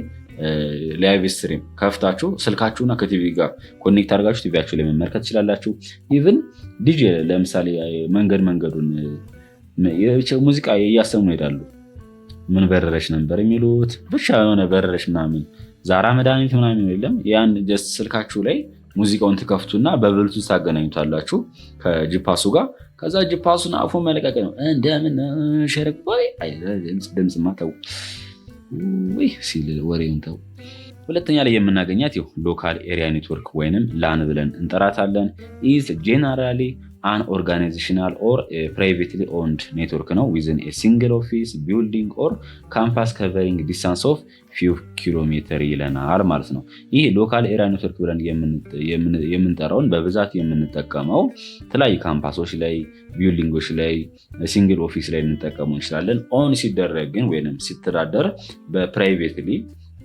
ላይቭ ስትሪም ከፍታችሁ ስልካችሁና ከቲቪ ጋር ኮኔክት አድርጋችሁ ቲቪያችሁ ላይ መመልከት ትችላላችሁ። ኢቭን ዲጄ ለምሳሌ መንገዱን ሙዚቃ እያሰሙ ይሄዳሉ። ምን በረረች ነበር የሚሉት ብቻ የሆነ በረረች ምናምን ዛራ መድኃኒት ምናምን የለም። ያን ጀስት ስልካችሁ ላይ ሙዚቃውን ትከፍቱና በብሉቱዝ ታገናኙታላችሁ ከጂፓሱ ጋር። ከዛ ጂፓሱን አፎ መለቀቅ ነው። እንደምን ሸረቅ ድምፅማ ተው ሲል ወሬውን ተው። ሁለተኛ ላይ የምናገኛት ሎካል ኤሪያ ኔትወርክ ወይንም ላን ብለን እንጠራታለን። ኢዝ ጄነራሊ አን ኦርጋናይዜሽናል ኦር ፕራይቬትሊ ኦውንድ ኔትወርክ ነው ዊዝን ኤ ሲንግል ኦፊስ ቢልዲንግ ኦር ካምፓስ ከቨሪንግ ዲስታንስ ኦፍ ፊው ኪሎሜትር ይለናል ማለት ነው። ይህ ሎካል ኤሪያ ኔትወርክ ብለን የምንጠራውን በብዛት የምንጠቀመው የተለያዩ ካምፓሶች ላይ፣ ቢልዲንጎች ላይ፣ ሲንግል ኦፊስ ላይ ልንጠቀሙ እንችላለን። ኦን ሲደረግ ግን ወይም ሲተዳደር በፕራይቬትሊ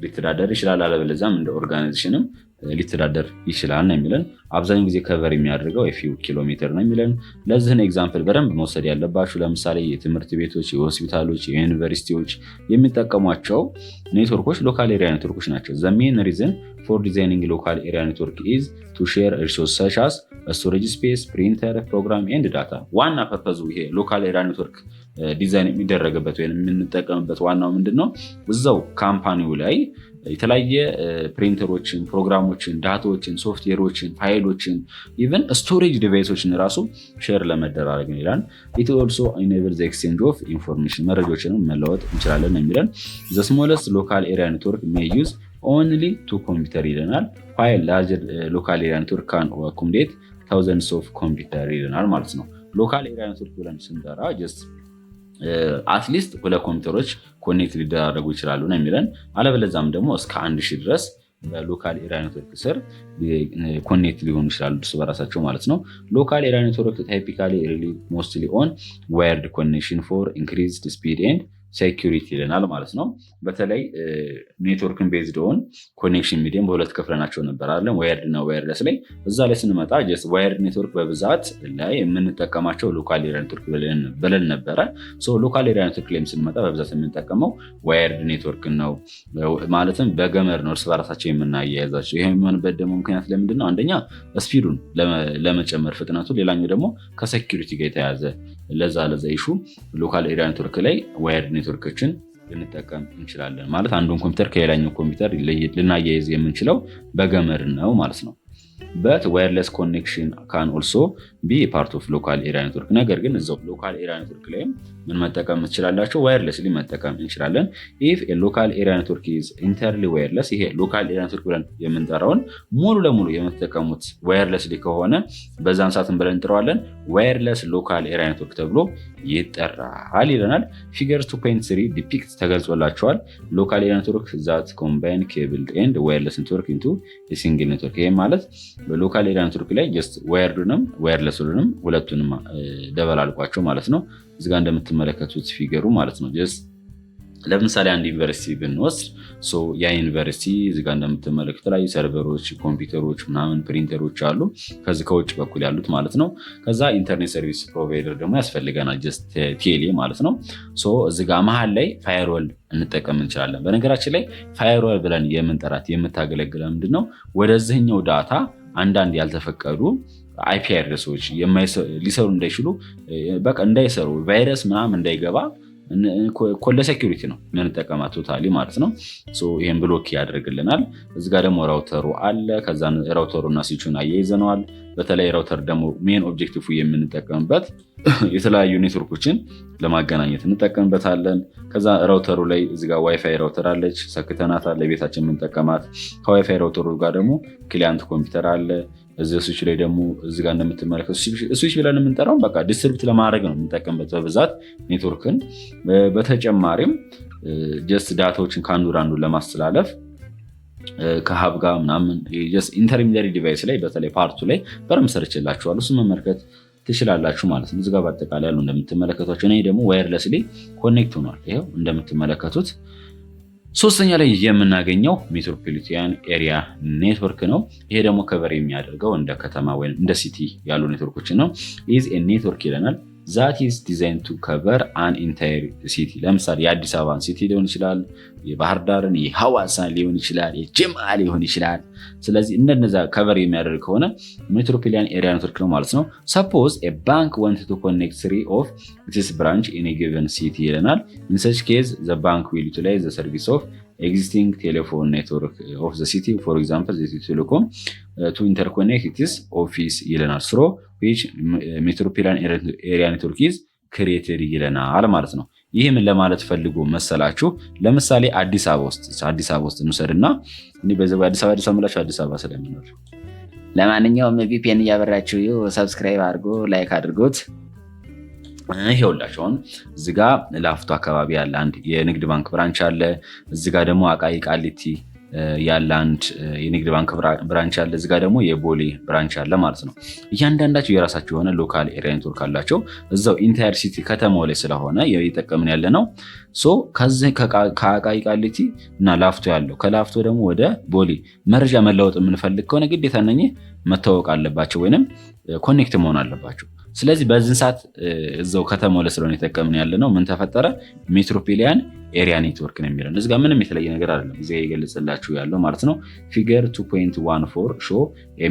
ሊተዳደር ይችላል። አለበለዚያም እንደ ኦርጋናይዜሽንም ሊተዳደር ይችላል ነው የሚለን። አብዛኛው ጊዜ ከቨር የሚያደርገው የፊው ኪሎሜትር ነው የሚለን። ለዚህን ኤግዛምፕል በደንብ መውሰድ ያለባችሁ ለምሳሌ የትምህርት ቤቶች፣ የሆስፒታሎች፣ የዩኒቨርሲቲዎች የሚጠቀሟቸው ኔትወርኮች ሎካል ኤሪያ ኔትወርኮች ናቸው። ዘ ሜን ሪዝን ፎር ዲዛይኒንግ ሎካል ኤሪያ ኔትወርክ ኢዝ ቱ ሼር ሪሶርስ ሰች አስ ስቶሬጅ ስፔስ፣ ፕሪንተር፣ ፕሮግራም ኤንድ ዳታ። ዋና ፐርፐዙ ይሄ ሎካል ኤሪያ ኔትወርክ ዲዛይን የሚደረግበት ወይም የምንጠቀምበት ዋናው ምንድን ነው? እዛው ካምፓኒው ላይ የተለያየ ፕሪንተሮችን፣ ፕሮግራሞችን፣ ዳታዎችን፣ ሶፍትዌሮችን፣ ፋይሎችን ኢቨን ስቶሬጅ ዲቫይሶችን ራሱ ሼር ለመደራረግ ይላል። ኢት ኦልሶ ኢኔብል ዘ ኤክስቼንጅ ኦፍ ኢንፎርሜሽን፣ መረጃዎችን መለወጥ እንችላለን የሚለን። ዘ ስሞለስት ሎካል ኤሪያ ኔትወርክ ሜይ ዩዝ ኦንሊ ቱ ኮምፒውተር ይለናል። ፋይል ላርጀር ሎካል ኤሪያ ኔትወርክ ካን አኮሞዴት ታውዘንድስ ኦፍ ኮምፒውተር ይለናል ማለት ነው። ሎካል ኤሪያ ኔትወርክ ብለን ስንጠራ ጀስት አትሊስት 2 ኮምፒውተሮች ኮኔክት ሊደራረጉ ይችላሉ ነው የሚለን። አለበለዚያም ደግሞ እስከ 1000 ድረስ በሎካል ኤሪያ ኔትወርክ ስር ኮኔክት ሊሆኑ ይችላሉ እርስ በራሳቸው ማለት ነው። ሎካል ኤሪያ ኔትወርክ ታይፒካሊ ሪሊ ሞስትሊ ኦን ዋየርድ ኮኔክሽን ፎር ኢንክሪዝድ ስፒድ ኤንድ ሴኪሪቲ ይለናል ማለት ነው። በተለይ ኔትወርክን ቤዝድ ኦን ኮኔክሽን ሚዲየም በሁለት ከፍለናቸው ነበር አይደለም፣ ዋየርድ እና ዋየርለስ ላይ። እዛ ላይ ስንመጣ ጀስት ዋየርድ ኔትወርክ በብዛት ላይ የምንጠቀማቸው ሎካል ኤሪያ ኔትወርክ ብለን ነበረ። ሎካል ኤሪያ ኔትወርክ ላይ ስንመጣ በብዛት የምንጠቀመው ዋየርድ ኔትወርክ ነው፣ ማለትም በገመድ ነው እርስ በራሳቸው የምናያይዛቸው። ይሄ የሚሆንበት ደግሞ ምክንያት ለምንድን ነው? አንደኛ ስፒዱን ለመጨመር ፍጥነቱ፣ ሌላኛው ደግሞ ከሴኪሪቲ ጋር የተያዘ ለዛ ኢሹ ሎካል ኤሪያ ኔትወርክ ላይ ዋየርድ ኔትወርኮችን ልንጠቀም እንችላለን። ማለት አንዱን ኮምፒውተር ከሌላኛው ኮምፒውተር ልናያይዝ የምንችለው በገመድ ነው ማለት ነው። በት ዋየርለስ ኮኔክሽን ካን ኦልሶ ቢ ፓርት ኦፍ ሎካል ኤሪያ ኔትወርክ። ነገር ግን እዛው ሎካል ኤሪያ ኔትወርክ ላይም ምን መጠቀም ትችላላችሁ? ዋየርለስሊ መጠቀም እንችላለን። ኢፍ ሎካል ኤሪያ ኔትወርክ ኢዝ ኢንተርሊ ዋየርለስ፣ ይሄ ሎካል ኤሪያ ኔትወርክ ብለን የምንጠራውን ሙሉ ለሙሉ የምትጠቀሙት ዋየርለስሊ ከሆነ በዛን ሰዓትን ብለን እንጠራዋለን ዋየርለስ ሎካል ኤሪያ ኔትወርክ ተብሎ ይጠራል ይለናል። ፊገር 2.3 ዲፒክት ተገልጾላቸዋል። ሎካል ኤሪያ ኔትወርክ ዛት ኮምባይን ኬብል ኤንድ ዋየርለስ ኔትወርክ ኢንቱ ሲንግል ኔትወርክ። ይሄ ማለት በሎካል ኤሪያ ኔትወርክ ላይ ጀስት ዋየርዱንም ዋየርለሱንም ሁለቱንም ደበላልቋቸው ማለት ነው። እዚጋ እንደምትመለከቱት ፊገሩ ማለት ነው። ጀስት ለምሳሌ አንድ ዩኒቨርሲቲ ብንወስድ ያ ዩኒቨርሲቲ እዚጋ እንደምትመለከቱ የተለያዩ ሰርቨሮች፣ ኮምፒውተሮች ምናምን ፕሪንተሮች አሉ ከዚህ ከውጭ በኩል ያሉት ማለት ነው። ከዛ ኢንተርኔት ሰርቪስ ፕሮቫይደር ደግሞ ያስፈልገናል ጀስት ቴሌ ማለት ነው። እዚጋ መሀል ላይ ፋየርወል እንጠቀም እንችላለን። በነገራችን ላይ ፋየርወል ብለን የምንጠራት የምታገለግለ ምንድነው? ወደዚህኛው ዳታ አንዳንድ ያልተፈቀዱ አይፒ አድሬሶች ሊሰሩ እንዳይችሉ በቃ እንዳይሰሩ ቫይረስ ምናምን እንዳይገባ ለሴኪሪቲ ነው የምንጠቀማት ቶታሊ ማለት ነው። ይህን ብሎክ ያደርግልናል። እዚጋ ደግሞ ራውተሩ አለ። ከዛ ራውተሩና ስዊቹን አያይዘነዋል። በተለይ ራውተር ደግሞ ሜን ኦብጀክቲቭ የምንጠቀምበት የተለያዩ ኔትወርኮችን ለማገናኘት እንጠቀምበታለን። ከዛ ራውተሩ ላይ እዚጋ ዋይፋይ ራውተር አለች፣ ሰክተናታል፣ ለቤታችን የምንጠቀማት። ከዋይፋይ ራውተሩ ጋር ደግሞ ክሊያንት ኮምፒውተር አለ። እዚህ ስዊች ላይ ደግሞ እዚጋ እንደምትመለከቱ ስዊች ብለን የምንጠራው በቃ ዲስትሪቢዩት ለማድረግ ነው የምንጠቀምበት በብዛት ኔትወርክን። በተጨማሪም ጀስት ዳታዎችን ከአንዱ አንዱ ለማስተላለፍ ከሀብ ጋር ምናምን ኢንተርሚዲየሪ ዲቫይስ ላይ በተለይ ፓርቱ ላይ በደንብ ሰርችላችኋል። እሱ መመልከት ትችላላችሁ ማለት ነው። እዚጋ በአጠቃላይ ያሉ እንደምትመለከቷቸው ይሄ ደግሞ ዋየርለስሊ ኮኔክት ሆኗል። ይኸው እንደምትመለከቱት። ሶስተኛ ላይ የምናገኘው ሜትሮፖሊታን ኤሪያ ኔትወርክ ነው። ይሄ ደግሞ ከቨር የሚያደርገው እንደ ከተማ ወይም እንደ ሲቲ ያሉ ኔትወርኮችን ነው። ኢዝ ኤ ኔትወርክ ይለናል that is designed to cover an entire city ለምሳሌ የአዲስ አበባን ሲቲ ሊሆን ይችላል፣ የባህር ዳርን፣ የሐዋሳን ሊሆን ይችላል፣ የጅማ ሊሆን ይችላል። ስለዚህ እነዛ ከቨር የሚያደርግ ከሆነ ሜትሮፖሊያን ኤሪያ ኔትወርክ ነው ማለት ነው። suppose a bank wanted to connect 3 of its branch in a given city ይለናል። in such case the bank will utilize the service of existing telephone network of the city, for example the telecom to interconnect its office ይለናል። through which metropolitan area network is created ይለናል ማለት ነው። ይህ ምን ለማለት ፈልጎ መሰላችሁ? ለምሳሌ አዲስ አበባ ውስጥ እንውሰድና እኔ በዚህ አዲስ አበባ ምላችሁ አዲስ አበባ ስለሚኖር ለማንኛውም VPN እያበራችሁ ሰብስክራይብ አድርጎ ላይክ አድርጎት። ይኸውላችሁ አሁን እዚህ ጋር ላፍቶ አካባቢ ያለ አንድ የንግድ ባንክ ብራንች አለ። እዚህ ጋር ደግሞ አቃቂ ቃሊቲ ያለ አንድ የንግድ ባንክ ብራንች አለ። እዚህ ጋር ደግሞ የቦሌ ብራንች አለ ማለት ነው። እያንዳንዳቸው የራሳቸው የሆነ ሎካል ኤሪያ ኔትወርክ አላቸው። እዛው ኢንታየር ሲቲ ከተማው ላይ ስለሆነ እየተጠቀምን ያለ ነው። ሶ ከዚህ ከአቃቂ ቃሊቲ እና ላፍቶ ያለው ከላፍቶ ደግሞ ወደ ቦሌ መረጃ መለወጥ የምንፈልግ ከሆነ ግዴታ እነኚህ መታወቅ አለባቸው ወይንም ኮኔክት መሆን አለባቸው። ስለዚህ በዚህ ሰዓት እዛው ከተማው ላይ ስለሆነ የተጠቀምን ያለ ነው። ምን ተፈጠረ? ሜትሮፖሊያን ኤሪያ ኔትወርክ ነው የሚለው። እዚህ ጋር ምንም የተለየ ነገር አይደለም፣ እዚህ እየገለጸላችሁ ያለው ማለት ነው። ፊገር 2.14 ሾ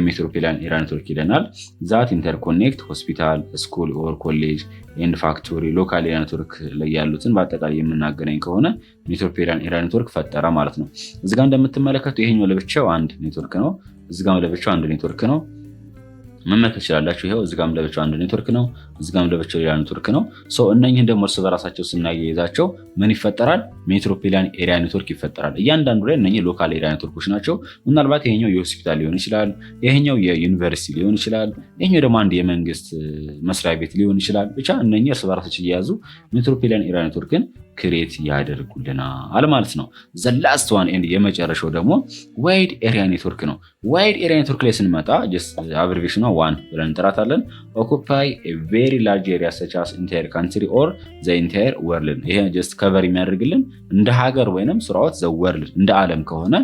ሜትሮፖሊያን ኤሪያ ኔትወርክ ይለናል። ዛት ኢንተርኮኔክት ሆስፒታል፣ ስኩል ኦር ኮሌጅ ኤንድ ፋክቶሪ ሎካል ኤሪያ ኔትወርክ ላይ ያሉትን በአጠቃላይ የምናገናኝ ከሆነ ሜትሮፖሊያን ኤሪያ ኔትወርክ ፈጠረ ማለት ነው። እዚህ ጋር እንደምትመለከቱ ይሄኛው ለብቻው አንድ ኔትወርክ ነው፣ እዚህ ጋር ለብቻው አንድ ኔትወርክ ነው። መመልከት ይችላላችሁ። ይሄው እዚህ ጋር ለብቻው አንድ ኔትወርክ ነው፣ እዚህ ጋር ለብቻው ሌላ ኔትወርክ ነው። ሶ እነኚህን ደግሞ እርስ በራሳቸው ስናያይዛቸው ምን ይፈጠራል? ሜትሮፖሊያን ኤሪያ ኔትወርክ ይፈጠራል። እያንዳንዱ ላይ እነኚህ ሎካል ኤሪያ ኔትወርኮች ናቸው። ምናልባት ይሄኛው የሆስፒታል ሊሆን ይችላል፣ ይሄኛው የዩኒቨርሲቲ ሊሆን ይችላል፣ ይሄኛው ደግሞ አንድ የመንግስት መስሪያ ቤት ሊሆን ይችላል። ብቻ እነኚህ እርስ በራሳቸው እየያዙ ሜትሮፖሊያን ኤሪያ ኔትወርክን ክሬት ያደርጉልናል ማለት ነው። ዘ ላስት ዋን ኤንድ የመጨረሻው ደግሞ ዋይድ ኤሪያ ኔትወርክ ነው። ዋይድ ኤሪያ ኔትወርክ ላይ ስንመጣ ጀስት አብሪቬሽኗ ዋን ብለን እንጠራታለን። ኦኩፓይ ኤ ቬሪ ላርጅ ኤሪያ ሰች አስ ኢንታየር ካንትሪ ኦር ዘ ኢንታየር ወርልድ። ይሄ ጀስት ከቨር የሚያደርግልን እንደ ሀገር ወይንም ስራውት ዘ ወርልድ እንደ ዓለም ከሆነ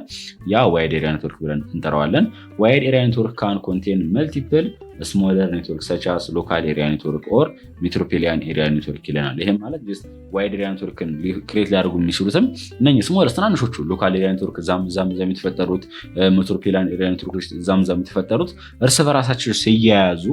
ያ ዋይድ ኤሪያ ኔትወርክ ብለን እንጠራዋለን። ዋይድ ኤሪያ ኔትወርክ ካን ኮንቴን መልቲፕል ስሞለር ኔትወርክ ሰች አስ ሎካል ኤሪያ ኔትወርክ ኦር ሜትሮፖሊያን ኤሪያ ኔትወርክ ይለናል። ይሄ ማለት ጀስት ዋይድ ኤሪያ ኔትወርክን ክሬት ሊያደርጉ የሚችሉትም እነኚህ ስሞለር ትናንሾቹ ሎካል ኤሪያ ኔትወርክ ዛም የተፈጠሩት ሜትሮፖሊያን ኤሪያ ኔትወርኮች ዛም የተፈጠሩት እርስ በራሳቸው ሲያያዙ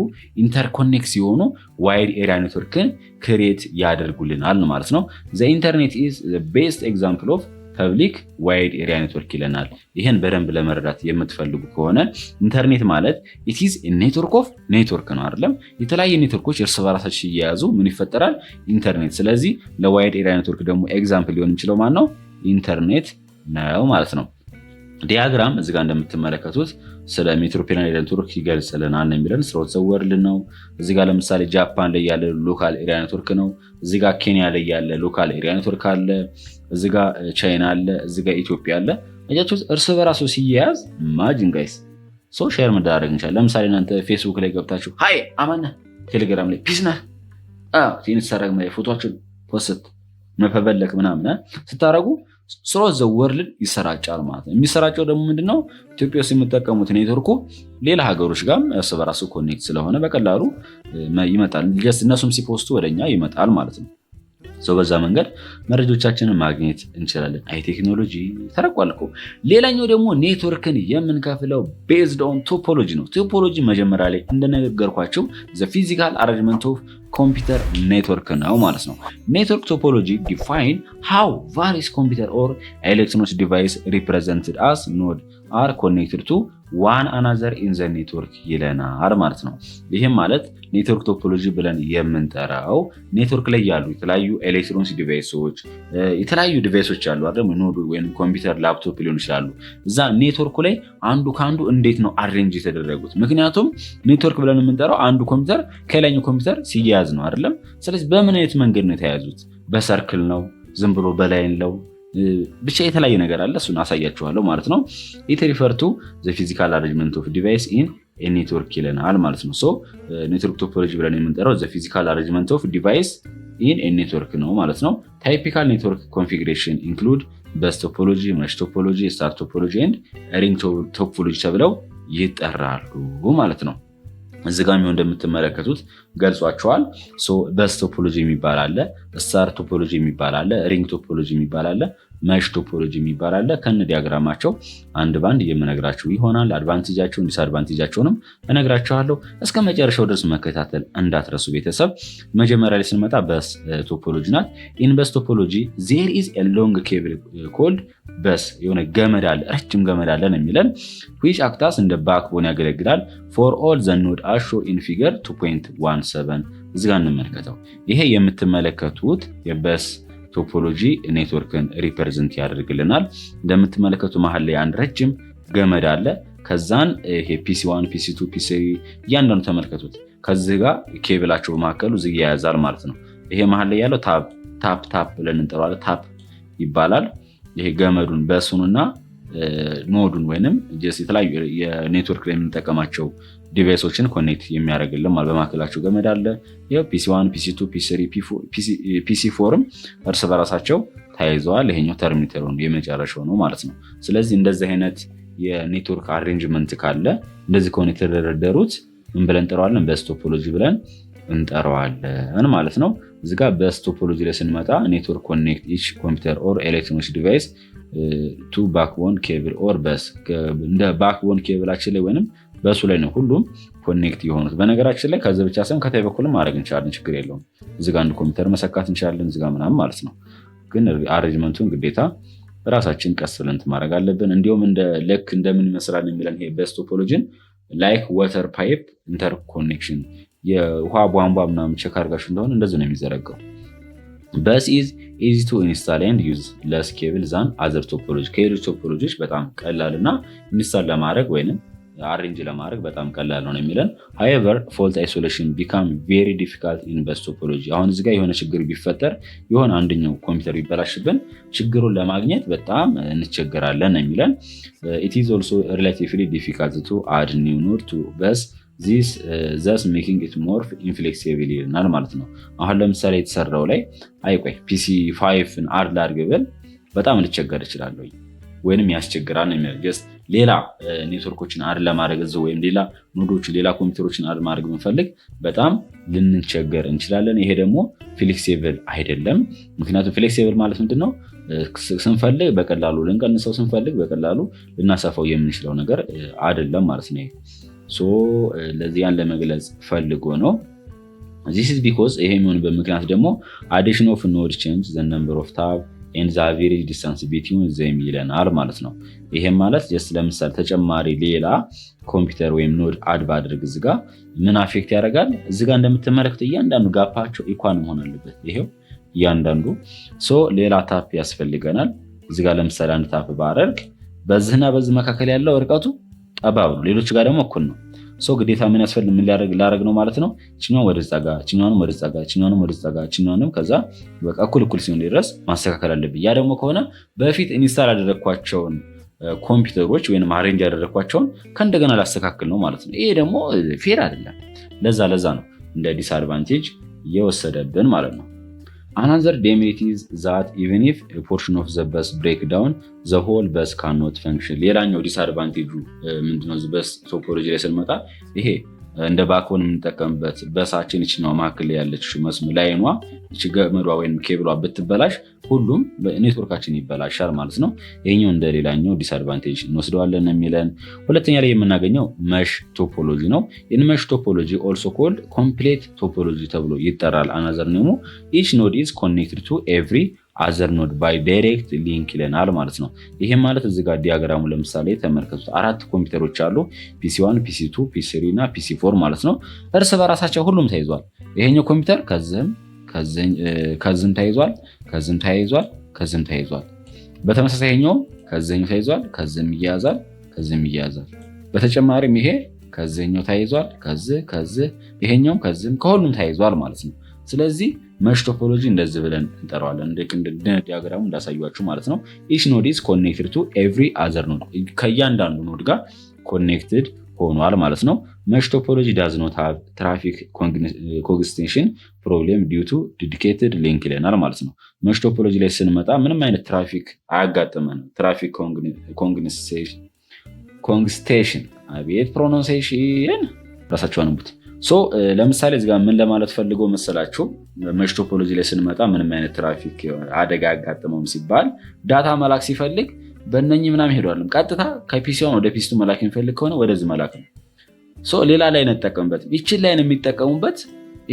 ኢንተርኮኔክት ሲሆኑ ዋይድ ኤሪያ ኔትወርክን ክሬት ያደርጉልናል ማለት ነው። ዘ ኢንተርኔት ኢዝ ዘ ቤስት ኤግዛምፕል ኦፍ ፐብሊክ ዋይድ ኤሪያ ኔትወርክ ይለናል። ይህን በደንብ ለመረዳት የምትፈልጉ ከሆነ ኢንተርኔት ማለት ኢት ኢዝ ኔትወርክ ኦፍ ኔትወርክ ነው አይደለም። የተለያየ ኔትወርኮች እርስ በራሳቸው ሲያያዙ ምን ይፈጠራል? ኢንተርኔት። ስለዚህ ለዋይድ ኤሪያ ኔትወርክ ደግሞ ኤግዛምፕል ሊሆን የሚችለው ማን ነው? ኢንተርኔት ነው ማለት ነው። ዲያግራም እዚህ ጋር እንደምትመለከቱት ስለ ሜትሮፖሊያን ኤሪያ ኔትወርክ ይገልጽልናል ነው የሚለን። ስራውት ዘ ወርልድ ነው። እዚህ ጋር ለምሳሌ ጃፓን ላይ ያለ ሎካል ኤሪያ ኔትወርክ ነው። እዚህ ጋር ኬንያ ላይ ያለ ሎካል ኤሪያ ኔትወርክ አለ። እዚህ ጋር ቻይና አለ። እዚህ ጋር ኢትዮጵያ አለ። አያችሁት? እርስ በራሱ ሲያያዝ ማጂን ጋይስ ሶ ሼር መደራረግ እንችላለን። ለምሳሌ እናንተ ፌስቡክ ላይ ገብታችሁ ሃይ አማን ነህ፣ ቴሌግራም ላይ ፒስ ነህ፣ ኢንስታግራም ላይ ፎቶአችሁን ፖስት መፈበለክ ምናምን ስታረጉ ስሮት ዘ ወርልድ ይሰራጫል ማለት ነው። የሚሰራጨው ደግሞ ምንድነው? ኢትዮጵያ ውስጥ የምጠቀሙት ኔትወርኩ ሌላ ሀገሮች ጋር እርስ በራሱ ኮኔክት ስለሆነ በቀላሉ ይመጣል። እነሱም ሲፖስቱ ወደኛ ይመጣል ማለት ነው። በዛ መንገድ መረጃዎቻችንን ማግኘት እንችላለን። አይ ቴክኖሎጂ ተረቋል እኮ። ሌላኛው ደግሞ ኔትወርክን የምንከፍለው ቤዝድ ኦን ቶፖሎጂ ነው። ቶፖሎጂ መጀመሪያ ላይ እንደነገርኳቸው ዘ ፊዚካል አሬንጅመንት ኦፍ ኮምፒውተር ኔትወርክ ነው ማለት ነው። ኔትወርክ ቶፖሎጂ ዲፋይን ሃው ቫሪየስ ኮምፒውተር ኦር ኤሌክትሮኒክስ ዲቫይስ ሪፕሬዘንትድ አስ ኖድ አር ኮኔክትድ ቱ ዋን አናዘር ኢን ዘ ኔትወርክ ይለናል ማለት ነው። ይህም ማለት ኔትወርክ ቶፖሎጂ ብለን የምንጠራው ኔትወርክ ላይ ያሉ የተለያዩ ኤሌክትሮኒክስ ዲቫይሶች የተለያዩ ዲቫይሶች አሉ አይደል? ኖድ ወይም ኮምፒውተር ላፕቶፕ ሊሆን ይችላሉ። እዛ ኔትወርኩ ላይ አንዱ ከአንዱ እንዴት ነው አሬንጅ የተደረጉት? ምክንያቱም ኔትወርክ ብለን የምንጠራው አንዱ ኮምፒውተር ከሌላኛው ኮምፒውተር ሲያያዝ ነው አይደለም? ስለዚህ በምን አይነት መንገድ ነው የተያያዙት? በሰርክል ነው? ዝም ብሎ በላይን ነው? ብቻ የተለያየ ነገር አለ። እሱን አሳያችኋለሁ ማለት ነው። ኢት ሪፈር ቱ ዘ ፊዚካል አሬንጅመንት ኦፍ ዲቫይስ ኢን ኤ ኔትወርክ ይለናል ማለት ነው። ሶ ኔትወርክ ቶፖሎጂ ብለን የምንጠራው ዘ ፊዚካል አሬንጅመንት ኦፍ ዲቫይስ ኢን ኤ ኔትወርክ ነው ማለት ነው። ታይፒካል ኔትወርክ ኮንፊግሬሽን ኢንክሉድ በስ ቶፖሎጂ፣ መሽ ቶፖሎጂ፣ ስታር ቶፖሎጂ ኤንድ ሪንግ ቶፖሎጂ ተብለው ይጠራሉ ማለት ነው። እዚህ ጋር እንደምትመለከቱት ገልጿቸዋል። በስ ቶፖሎጂ የሚባል አለ፣ ስታር ቶፖሎጂ የሚባል አለ፣ ሪንግ ቶፖሎጂ የሚባል አለ፣ መሽ ቶፖሎጂ የሚባል አለ። ከነ ዲያግራማቸው አንድ ባንድ የምነግራችሁ ይሆናል። አድቫንቴጃቸውን ዲስአድቫንቴጃቸውንም እነግራችኋለሁ። እስከ መጨረሻው ድረስ መከታተል እንዳትረሱ ቤተሰብ። መጀመሪያ ላይ ስንመጣ በስ ቶፖሎጂ ናት። ኢን በስ ቶፖሎጂ ዜር ኢዝ ኤ ሎንግ ኬብል ኮልድ በስ፣ የሆነ ገመድ አለ፣ ረጅም ገመድ አለ ነው የሚለን። ዊች አክታስ እንደ ባክቦን ያገለግላል ፎር ኦል ዘ ኖድ አስ ሾውን ኢን ፊገር 2.17። እዚህ ጋር እንመልከተው። ይሄ የምትመለከቱት የበስ ቶፖሎጂ ኔትወርክን ሪፕሬዘንት ያደርግልናል። እንደምትመለከቱ መሀል ላይ አንድ ረጅም ገመድ አለ። ከዛን ይሄ ፒሲ1 ፒሲ2 ፒሲ3 እያንዳንዱ ተመልከቱት። ከዚህ ጋር ኬብላቸው በመካከሉ እዚህ ያያዛል ማለት ነው። ይሄ መሀል ላይ ያለው ታፕ ብለን እንጠራዋለን። ታፕ ይባላል። ይሄ ገመዱን በሱንና ኖዱን ወይንም የተለያዩ የኔትወርክ ላይ የምንጠቀማቸው ዲቫይሶችን ኮኔክት የሚያደርግልን ማለት በመካከላቸው ገመድ አለ። ፒሲ1 ፒሲ2 ፒሲ3 ፒሲ4ም እርስ በራሳቸው ተያይዘዋል። ይሄኛው ተርሚኔተር ነው የመጨረሻው ነው ማለት ነው። ስለዚህ እንደዚህ አይነት የኔትወርክ አሬንጅመንት ካለ እንደዚህ ከሆነ የተደረደሩት ምን ብለን እንጠራዋለን? በስ ቶፖሎጂ ብለን እንጠራዋለን ማለት ነው። እዚህ ጋር በስ ቶፖሎጂ ላይ ስንመጣ ኔትወርክ ኮኔክት ኢች ኮምፒውተር ኦር ኤሌክትሮኒክስ ዲቫይስ ቱ ባክቦን ኬብል ኦር በስ፣ እንደ ባክቦን ኬብላችን ላይ ወይንም በሱ ላይ ነው ሁሉም ኮኔክት የሆኑት። በነገራችን ላይ ከዚህ ብቻ ሳይሆን ከታይ በኩልም ማድረግ እንችላለን፣ ችግር የለውም። እዚህ ጋር አንድ ኮምፒውተር መሰካት እንችላለን፣ እዚህ ጋር ምናምን ማለት ነው። ግን አሬንጅመንቱን ግዴታ ራሳችን ቀስ ብለን ማድረግ አለብን። እንዲሁም ልክ እንደምን ይመስላል የሚለን ይሄ በስ ቶፖሎጂን ላይክ ወተር ፓይፕ ኢንተርኮኔክሽን፣ የውሃ ቧንቧ ምናምን ቼክ አድርጋችሁ እንደሆነ እንደዚህ ነው የሚዘረጋው። በስ ኢዝ ኢዚ ቱ ኢንስታል ኤንድ ዩዝ ለስ ኬብል ዛን አዘር ቶፖሎጂ፣ ከሌሎች ቶፖሎጂዎች በጣም ቀላል እና ኢንስታል ለማድረግ ወይንም አሬንጅ ለማድረግ በጣም ቀላል ነው የሚለን። ሃዌቨር ፎልት አይሶሌሽን ቢካም ቬሪ ዲፊካልት ኢን በስ ቶፖሎጂ። አሁን እዚህ ጋር የሆነ ችግር ቢፈጠር የሆነ አንደኛው ኮምፒውተር ቢበላሽብን ችግሩን ለማግኘት በጣም እንቸገራለን ነው የሚለን። ኢት ኢዝ ኦልሶ ሪላቲቭሊ ዲፊካልት ቱ አድ ኒው ኖድ ቱ በስ ዚስ ዘስ ሜኪንግ ኢት ሞር ኢንፍሌክሲብል ይልናል ማለት ነው። አሁን ለምሳሌ የተሰራው ላይ አይቆይ ፒሲ5 አድ ላድርግ ብል በጣም ልቸገር እችላለሁ ወይንም ያስቸግራል ነው የሚለው። ጀስት ሌላ ኔትወርኮችን አድ ለማድረግ እዚህ ወይም ሌላ ኖዶችን ሌላ ኮምፒውተሮችን አድ ማድረግ ብንፈልግ በጣም ልንቸገር እንችላለን። ይሄ ደግሞ ፍሌክሲብል አይደለም። ምክንያቱም ፍሌክሲብል ማለት ምንድነው? ስንፈልግ በቀላሉ ልንቀንሰው፣ ስንፈልግ በቀላሉ ልናሰፋው የምንችለው ነገር አይደለም ማለት ነው። ለዚህ ያን ለመግለጽ ፈልጎ ነው። this is because ይሄ የሚሆንበት ምክንያት ደግሞ addition of node change the number of tab and the average distance between them ይለናል ማለት ነው። ይሄም ማለት ጀስት ለምሳሌ ተጨማሪ ሌላ ኮምፒውተር ወይም ኖድ አድ ባድርግ እዚህ ጋር ምን አፌክት ያደርጋል? እዚህ ጋር እንደምትመለከቱ እያንዳንዱ ጋፓቸው ኢኳል መሆን አለበት። ይሄው እያንዳንዱ ሌላ ታፕ ያስፈልገናል። እዚህ ጋር ለምሳሌ አንድ ታፕ ባደርግ በዚህና በዚህ መካከል ያለው ርቀቱ ጠባብ ነው፣ ሌሎች ጋር ደግሞ እኩል ነው። ግዴታ ምን ያስፈልግ ምን ላደርግ ነው ማለት ነው። ችኛውን ወደዛ ጋር፣ ችኛውንም ወደዛ ጋር፣ ችኛውንም ወደዛ ጋር፣ ችኛውንም ከዛ በቃ እኩል ሲሆን ድረስ ማስተካከል አለብኝ። ያ ደግሞ ከሆነ በፊት ኢንስታል ያደረግኳቸውን ኮምፒውተሮች ወይንም አሬንጅ ያደረግኳቸውን ከእንደገና ላስተካክል ነው ማለት ነው። ይሄ ደግሞ ፌር አይደለም። ለዛ ነው እንደ ዲስአድቫንቴጅ የወሰደብን ማለት ነው። Another demerit is that even if a portion of the bus break down, the whole bus cannot function. ሌላኛው ዲስአድቫንቴጁ ምንድነው? በስ ቶፖሎጂ ላይ ስንመጣ ይሄ እንደ ባክቦን የምንጠቀምበት በሳችን ይችኛው መካከል ያለች መስመር ላይኗ እቺ ገመዷ ወይም ኬብሏ ብትበላሽ ሁሉም ኔትወርካችን ይበላሻል ማለት ነው። ይሄኛው እንደ ሌላኛው ዲስአድቫንቴጅ እንወስደዋለን የሚለን። ሁለተኛ ላይ የምናገኘው መሽ ቶፖሎጂ ነው። ኢን መሽ ቶፖሎጂ ኦልሶ ኮልድ ኮምፕሌት ቶፖሎጂ ተብሎ ይጠራል። አናዘር ኔሙ ኢች ኖድ ኢዝ ኮኔክትድ ቱ ኤቭሪ አዘር ኖድ ባይ ዳይሬክት ሊንክ ይለናል ማለት ነው። ይሄም ማለት እዚህ ጋር ዲያግራሙ ለምሳሌ ተመልከቱት። 4 ኮምፒውተሮች አሉ፣ ፒሲ1 ፒሲ2 ፒሲ3 እና ፒሲ4 ማለት ነው። እርስ በራሳቸው ሁሉም ተይዟል። ይሄኛው ኮምፒውተር ከዚህም ተይዟል፣ ከዚህም ተይዟል። በተመሳሳይ ይሄኛው ከዚህኛው ተይዟል፣ ከዚህም ይያዛል። በተጨማሪም ይሄ ከዚህኛው ተይዟል፣ ከዚህ ይሄኛው ከዚህም ከሁሉም ተይዟል ማለት ነው። ስለዚህ መሽ ቶፖሎጂ እንደዚህ ብለን እንጠራዋለን። እንደ ዲያግራሙ እንዳሳያችሁ ማለት ነው። ኢች ኖድ ኢዝ ኮኔክትድ ቱ ኤቭሪ አዘር ኖድ፣ ከእያንዳንዱ ኖድ ጋር ኮኔክትድ ሆኗል ማለት ነው። መሽ ቶፖሎጂ ዳዝ ኖት ሃቭ ትራፊክ ኮንጀስሽን ፕሮብሌም ዲው ቱ ዲዲኬትድ ሊንክ ይለናል ማለት ነው። መሽ ቶፖሎጂ ላይ ስንመጣ ምንም አይነት ትራፊክ አያጋጥመንም። ትራፊክ ኮንጀስሽን፣ አቤት ፕሮናንሴሽን ራሳቸው አንቡት። ሶ ለምሳሌ እዚህ ጋር ምን ለማለት ፈልገው መሰላችሁ? መሽ ቶፖሎጂ ላይ ስንመጣ ምንም አይነት ትራፊክ አደጋ ያጋጥመውም ሲባል ዳታ መላክ ሲፈልግ በእነኚህ ምናምን ሄዷልም ቀጥታ ከፒሲ1 ወደ ፒሲ2 መላክ የሚፈልግ ከሆነ ወደዚህ መላክ ነው። ሶ ሌላ ላይ እንጠቀምበት ይችን ላይ ነው የሚጠቀሙበት።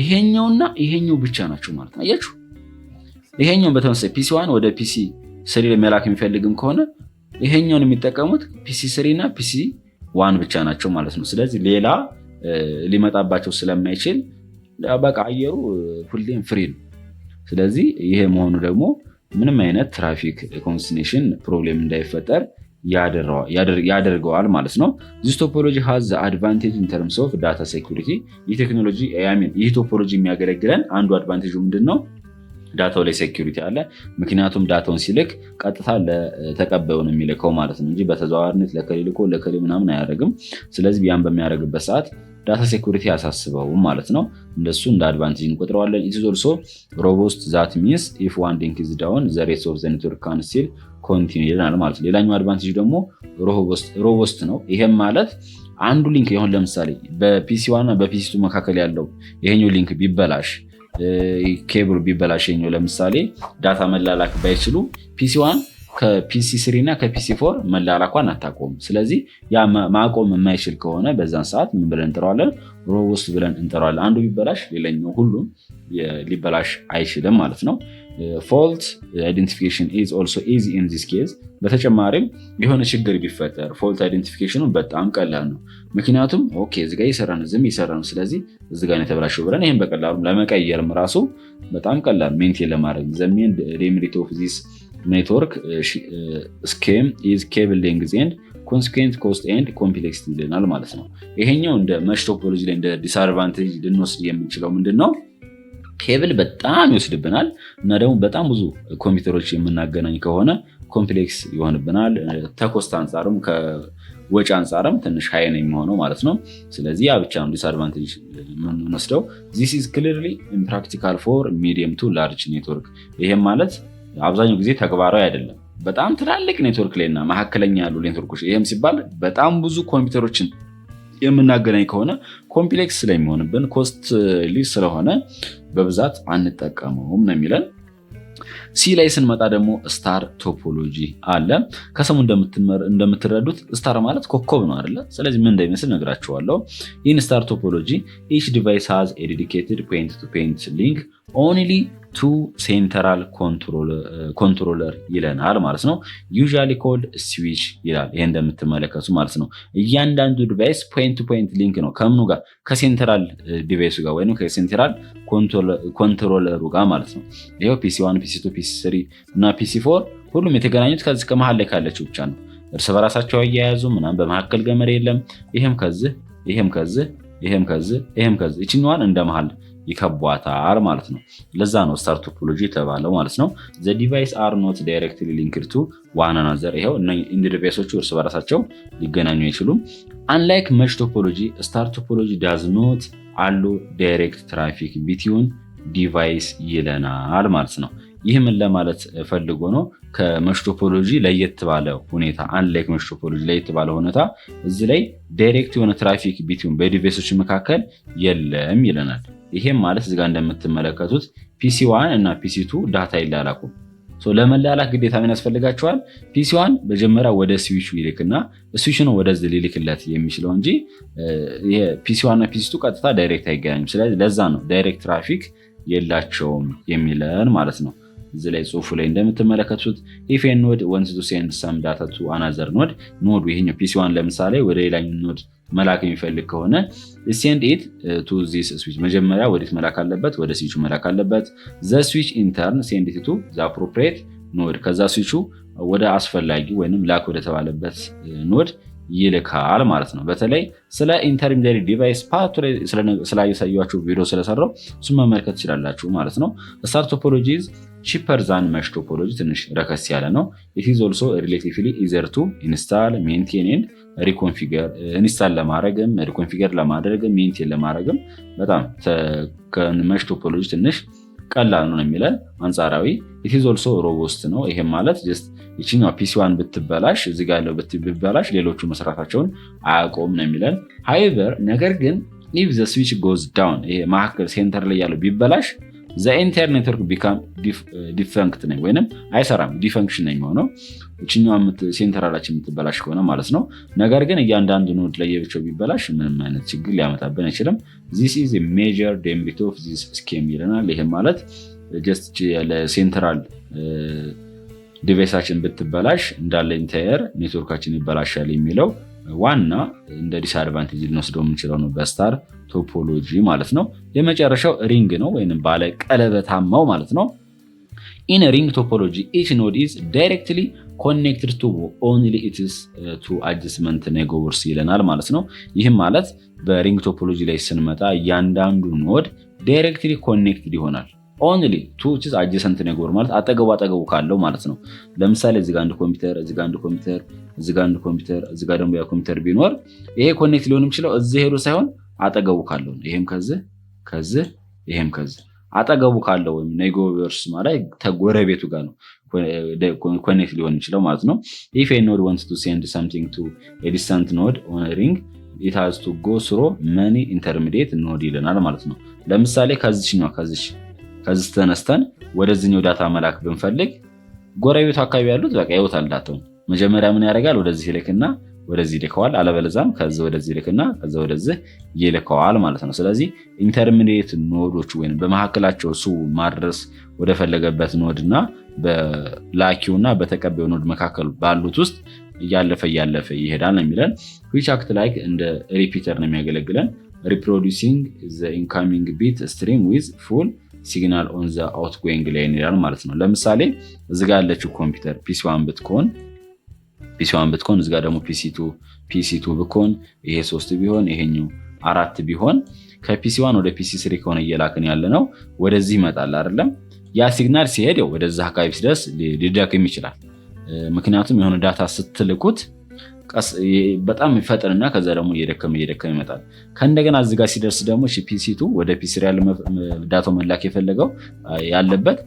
ይሄኛውና ይሄኛው ብቻ ናቸው ማለት ነው። አያችሁ? ይሄኛውን በተመሳሳይ ፒሲ1 ወደ ፒሲ3 ላይ መላክ የሚፈልግም ከሆነ ይሄኛውን የሚጠቀሙት ፒሲ3 እና ፒሲ1 ብቻ ናቸው ማለት ነው። ስለዚህ ሌላ ሊመጣባቸው ስለማይችል በቃ አየሩ ሁሌም ፍሪ ነው። ስለዚህ ይሄ መሆኑ ደግሞ ምንም አይነት ትራፊክ ኮንስቲኔሽን ፕሮብሌም እንዳይፈጠር ያደርገዋል ማለት ነው። ዚስ ቶፖሎጂ ሃዝ አድቫንቴጅ ኢን ተርምስ ኦፍ ዳታ ሴኩሪቲ። ይህ ቶፖሎጂ የሚያገለግለን አንዱ አድቫንቴጁ ምንድን ነው? ዳታው ላይ ሴኩሪቲ አለ። ምክንያቱም ዳታውን ሲልክ ቀጥታ ለተቀባዩ ነው የሚልከው ማለት ነው እንጂ በተዘዋዋሪነት ለከሌ ልኮ ለከሌ ምናምን አያደርግም። ስለዚህ ያን በሚያደርግበት ሰዓት ዳታ ሴኩሪቲ ያሳስበውም ማለት ነው። እንደሱ እንደ አድቫንቴጅ እንቆጥረዋለን። ኢት ኢዝ ኦልሶ ሮቡስት ዛት ሚንስ ኢፍ ዋን ሊንክ ኢዝ ዳውን ዘ ሬስት ኦፍ ዘ ኔትወርክ ካን ስቲል ኮንቲኒው ይላል ማለት ነው። ሌላኛው አድቫንቴጅ ደግሞ ሮቡስት ነው። ይሄም ማለት አንዱ ሊንክ ይሁን ለምሳሌ በፒሲ1 እና በፒሲ2 መካከል ያለው ይሄኛው ሊንክ ቢበላሽ ኬብሉ ቢበላሽ ይሄኛው ለምሳሌ ዳታ መላላክ ባይችሉ ፒሲ1 ከፒሲ3 እና ከፒሲ4 መላላኳን አታቆም። ስለዚህ ያ ማቆም የማይችል ከሆነ በዛን ሰዓት ምን ብለን እንጠራዋለን? ሮቡስት ብለን እንጠራዋለን። አንዱ ቢበላሽ ሌላኛው ሁሉም ሊበላሽ አይችልም ማለት ነው። ፎልት አይደንቲፊኬሽን ኢዝ ኦልሶ ኢዚ ኢን ዚስ ኬዝ። በተጨማሪም የሆነ ችግር ቢፈጠር ፎልት አይደንቲፊኬሽኑ በጣም ቀላል ነው። ምክንያቱም ኦኬ እዚህ ጋር እየሰራ ነው ዝም እየሰራ ነው፣ ስለዚህ እዚህ ጋር የተበላሸው ብለን ይሄን በቀላሉ ለመቀየርም ራሱ በጣም ቀላል ሜንቴን ለማድረግ ዘሜን ዴሜሪት ኦፍ ዚስ ኔትወርክ ስኬም ኢዝ ኬብል ሌንግዝ ኤንድ ኮንሲኩዌንት ኮስት ኤንድ ኮምፕሌክሲቲ ይለናል ማለት ነው። ይሄኛው እንደ መሽ ቶፖሎጂ ላይ እንደ ዲስአድቫንቴጅ ልንወስድ የምንችለው ምንድነው? ኬብል በጣም ይወስድብናል እና ደግሞ በጣም ብዙ ኮምፒውተሮች የምናገናኝ ከሆነ ኮምፕሌክስ ይሆንብናል። ተኮስት አንጻርም ከወጪ አንጻርም ትንሽ ሀይ ነው የሚሆነው ማለት ነው። ስለዚህ ያ ብቻ ነው ዲስአድቫንቴጅ የምንወስደው። ዚስ ኢዝ ክሊርሊ ኢምፕራክቲካል ፎር ሚዲየም ቱ ላርጅ ኔትወርክ። ይሄም ማለት አብዛኛው ጊዜ ተግባራዊ አይደለም በጣም ትላልቅ ኔትወርክ ላይ እና መካከለኛ ያሉ ኔትወርኮች። ይህም ሲባል በጣም ብዙ ኮምፒውተሮችን የምናገናኝ ከሆነ ኮምፕሌክስ ስለሚሆንብን ኮስትሊ ስለሆነ በብዛት አንጠቀመውም ነው የሚለን። ሲ ላይ ስንመጣ ደግሞ ስታር ቶፖሎጂ አለ። ከስሙ እንደምትረዱት ስታር ማለት ኮከብ ነው አይደለ? ስለዚህ ምን እንደሚመስል ነግራችኋለሁ። ይህን ስታር ቶፖሎጂ ኢች ዲቫይስ ሃዝ ኤ ዴዲኬትድ ፖይንት ቱ ፖይንት ሊንክ ኦንሊ ቱ ሴንትራል ኮንትሮለር ይለናል ማለት ነው። ዩዥዋሊ ኮልድ ስዊች ይላል። ይሄ እንደምትመለከቱ ማለት ነው። እያንዳንዱ ዲቫይስ ፖይንት ቱ ፖይንት ሊንክ ነው ከምኑ ጋር? ከሴንትራል ዲቫይሱ ጋር ወይም ከሴንትራል ኮንትሮለሩ ጋር ማለት ነው። ይሄው ፒሲ1 ፒሲ2 ፒሲ3 እና ፒሲ4 ሁሉም የተገናኙት ከዚህ ከመሃል ላይ ካለችው ብቻ ነው። እርስ በራሳቸው አያያዙ ምናምን በመካከል ገመድ የለም። ይሄም ከዚህ ይሄም ከዚህ ይሄም ከዚህ ይሄም ከዚህ እቺኛዋን እንደ መሃል ይከቧታል ማለት ነው። ለዛ ነው ስታር ቶፖሎጂ የተባለው ማለት ነው። ዘ ዲቫይስ አር ኖት ዳይሬክትሊ ሊንክድ ቱ ዋን አናዘር። ይሄው እነ ዲቫይሶቹ እርስ በራሳቸው ሊገናኙ አይችሉም። አንላይክ መሽ ቶፖሎጂ ስታር ቶፖሎጂ ዳዝ ኖት አሎ ዳይሬክት ትራፊክ ቢትዊን ዲቫይስ ይለናል ማለት ነው። ይህ ምን ለማለት ፈልጎ ነው? ከመሽ ቶፖሎጂ ለየት ባለ ሁኔታ አንላይክ መሽ ቶፖሎጂ ለየት ባለ ሁኔታ እዚህ ላይ ዳይሬክት የሆነ ትራፊክ ቢትዊን በዲቫይሶች መካከል የለም ይለናል። ይሄም ማለት እዚህ ጋር እንደምትመለከቱት ፒሲ1 እና ፒሲ2 ዳታ ይላላኩ። ለመላላክ ግዴታ ምን ያስፈልጋቸዋል? ፒሲ1 መጀመሪያ ወደ ስዊቹ ይልክና ስዊቹ ነው ወደዚህ ሊልክለት የሚችለው እንጂ ፒሲ1 እና ፒሲ2 ቀጥታ ዳይሬክት አይገናኙም። ስለዚህ ለዛ ነው ዳይሬክት ትራፊክ የላቸውም የሚለን ማለት ነው። እዚህ ላይ ጽሁፉ ላይ እንደምትመለከቱት ኢፍ ኤ ኖድ ዋንትስ ቱ ሴንድ ሰም ዳታ ቱ አናዘር ኖድ ኖዱ ይሄኛው ፒሲ1 ለምሳሌ ወደ ሌላኛው ኖድ መላክ የሚፈልግ ከሆነ ሴንድ ኢት ቱ ዚስ ስዊች መጀመሪያ ወዴት መላክ አለበት? ወደ ስዊቹ መላክ አለበት። ዘ ስዊች ኢንተርን ሴንድ ኢት ቱ ዘ አፕሮፕሪየት ኖድ ከዛ ስዊቹ ወደ አስፈላጊ ወይንም ላክ ወደ ተባለበት ኖድ ይልካል ማለት ነው። በተለይ ስለ ኢንተርሚዲየሪ ዲቫይስ ፓርቱ ላይ ስላሳያችሁ ቪዲዮ ስለሰራው እሱን መመልከት ትችላላችሁ ማለት ነው። ስታር ቶፖሎጂ ቺፐር ዛን መሽ ቶፖሎጂ ትንሽ ረከስ ያለ ነው። ኢት ኢዝ ኦልሶ ሪሌቲቭሊ ኢዘር ቱ ኢንስታል ሜንቴን ኤንድ ሪኮንፊገር። ኢንስታል ለማድረግም ሪኮንፊገር ለማድረግም ሜንቴን ለማድረግም በጣም ከመሽ ቶፖሎጂ ትንሽ ቀላል ነው የሚለን አንጻራዊ። ኢት ኢዝ ኦልሶ ሮቡስት ነው። ይሄም ማለት ጀስት ይችኛው ፒሲ1 ብትበላሽ እዚህ ጋር ያለው ብትበላሽ ሌሎቹ መስራታቸውን አያቆም ነው የሚለን። ሃይቨር ነገር ግን ኢፍ ዘ ስዊች ጎዝ ዳውን ይሄ መካከል ሴንተር ላይ ያለው ቢበላሽ ዘ ኤንታየር ኔትወርክ ቢካም ዲፈንክት ነው ወይንም አይሰራም፣ ዲፈንክሽን ነው የሚሆነው እችኛዋ ሴንተራላችን የምትበላሽ ከሆነ ማለት ነው። ነገር ግን እያንዳንዱ ኖድ ለየብቻው ቢበላሽ ምንም አይነት ችግር ሊያመጣብን አይችልም። ዚስ ኢዝ ሜጀር ዴሜሪት ኦፍ ዚስ ስኬም ይለናል። ይህም ማለት ጀስት ለሴንትራል ዲቫይሳችን ብትበላሽ እንዳለ ኢንታየር ኔትወርካችን ይበላሻል የሚለው ዋና እንደ ዲስአድቫንቴጅ ልንወስደው የምንችለው ነው በስታር ቶፖሎጂ ማለት ነው። የመጨረሻው ሪንግ ነው ወይም ባለ ቀለበታማው ማለት ነው። ኢን ሪንግ ቶፖሎጂ ኢች ኖድ ኢዝ ዳይሬክትሊ ኮኔክትድ ቱ ኦንሊ ኢትስ ቱ አድጀሰንት ኔትወርክስ ይለናል ማለት ነው። ይህም ማለት በሪንግ ቶፖሎጂ ላይ ስንመጣ እያንዳንዱ ኖድ ዳይሬክትሊ ኮኔክትድ ይሆናል ኦንሊ ቱ አድጀሰንት ኔትወርክ ማለት አጠገቡ ካለው ማለት ነው። ለምሳሌ እዚጋ አንድ ኮምፒውተር፣ እዚጋ አንድ ኮምፒውተር፣ እዚጋ አንድ ኮምፒውተር፣ እዚጋ ደግሞ ያ ኮምፒውተር ቢኖር ይሄ ኮኔክት ሊሆን የሚችለው እዚህ ሄዶ ሳይሆን አጠገቡ ካለው ነው። ይሄም ከዚህ ይሄም ከዚህ አጠገቡ ካለው ወይም ኔትወርክስ ማለት ተጎረቤቱ ጋር ነው ኮኔክት ሊሆን የሚችለው ማለት ነው። ኢፍ ኤ ኖድ ዋንትስ ቱ ሴንድ ሰምቲንግ ቱ ኤ ዲስታንት ኖድ ኦን ሪንግ ኢት ሃዝ ቱ ጎ ስሩ መኒ ኢንተርሚዲየት ኖድ ይለናል ማለት ነው። ለምሳሌ ከዚህ ተነስተን ወደዚህኛው ዳታ መላክ ብንፈልግ ጎረቤቱ አካባቢ ያሉት በቃ ይወታል ዳታውን። መጀመሪያ ምን ያደርጋል? ወደዚህ ይልክና ወደዚህ ይልከዋል። አለበለዛም ከዚህ ወደዚህ ይልክና ከዚህ ወደዚህ ይልከዋል ማለት ነው። ስለዚህ ኢንተርሚዲየት ኖዶች ወይም በመካከላቸው እሱ ማድረስ ወደፈለገበት ኖድ እና በላኪውና በተቀባዩ ኖድ መካከል ባሉት ውስጥ እያለፈ ይሄዳል ነው የሚለን። which act like እንደ ሪፒተር ነው የሚያገለግለን reproducing the incoming bit stream with full ሲግናል ኦን ዘ አውትጎይንግ ላይን ይላል ማለት ነው። ለምሳሌ እዚጋ ያለችው ኮምፒውተር ፒሲ1 ብትኮን እዚጋ ደግሞ ፒሲ2 ብኮን ይሄ 3 ቢሆን ይሄኛው 4 ቢሆን ከፒሲ1 ወደ ፒሲ3 ከሆነ እየላክን ያለ ነው ወደዚህ ይመጣል አይደለም። ያ ሲግናል ሲሄድ ወደዛ አካባቢ ሲደርስ ሊደክም ይችላል። ምክንያቱም የሆነ ዳታ ስትልኩት በጣም ይፈጥንና ከዛ ደግሞ እየደከመ ይመጣል። ከእንደገና እዚህ ጋር ሲደርስ ደግሞ ፒሲ2 ወደ ፒሲ3 ያለ ዳታው መላክ የፈለገው ያለበት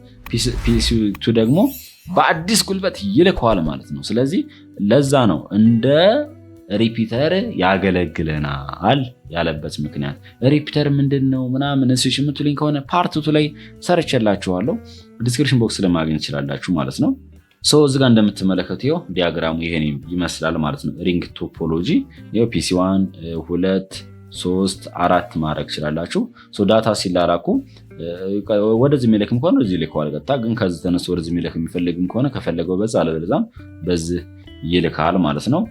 ፒሲ2 ደግሞ በአዲስ ጉልበት ይልከዋል ማለት ነው። ስለዚህ ለዛ ነው እንደ ሪፒተር ያገለግለናል ያለበት ምክንያት። ሪፒተር ምንድነው ምናምን እሺ የምትሉኝ ከሆነ ፓርት 2 ላይ ሰርቼላችኋለሁ፣ ዲስክሪፕሽን ቦክስ ለማግኘት ትችላላችሁ ማለት ነው። እዚህ ጋር እንደምትመለከቱ ዲያግራሙ ይሄን ይመስላል ማለት ነው። ሪንግ ቶፖሎጂ ፒሲ1 2 3 4 ማድረግ ትችላላችሁ። ዳታ ሲላላኩ ወደዚህ የሚልክም ከሆነ እዚህ ይልከዋል ቀጥታ። ግን ከዚህ ተነስቶ ወደዚህ የሚልክ የሚፈልግም ከሆነ ከፈለገው በዛ አለበለዛም በዚህ ይልካል ማለት ነው።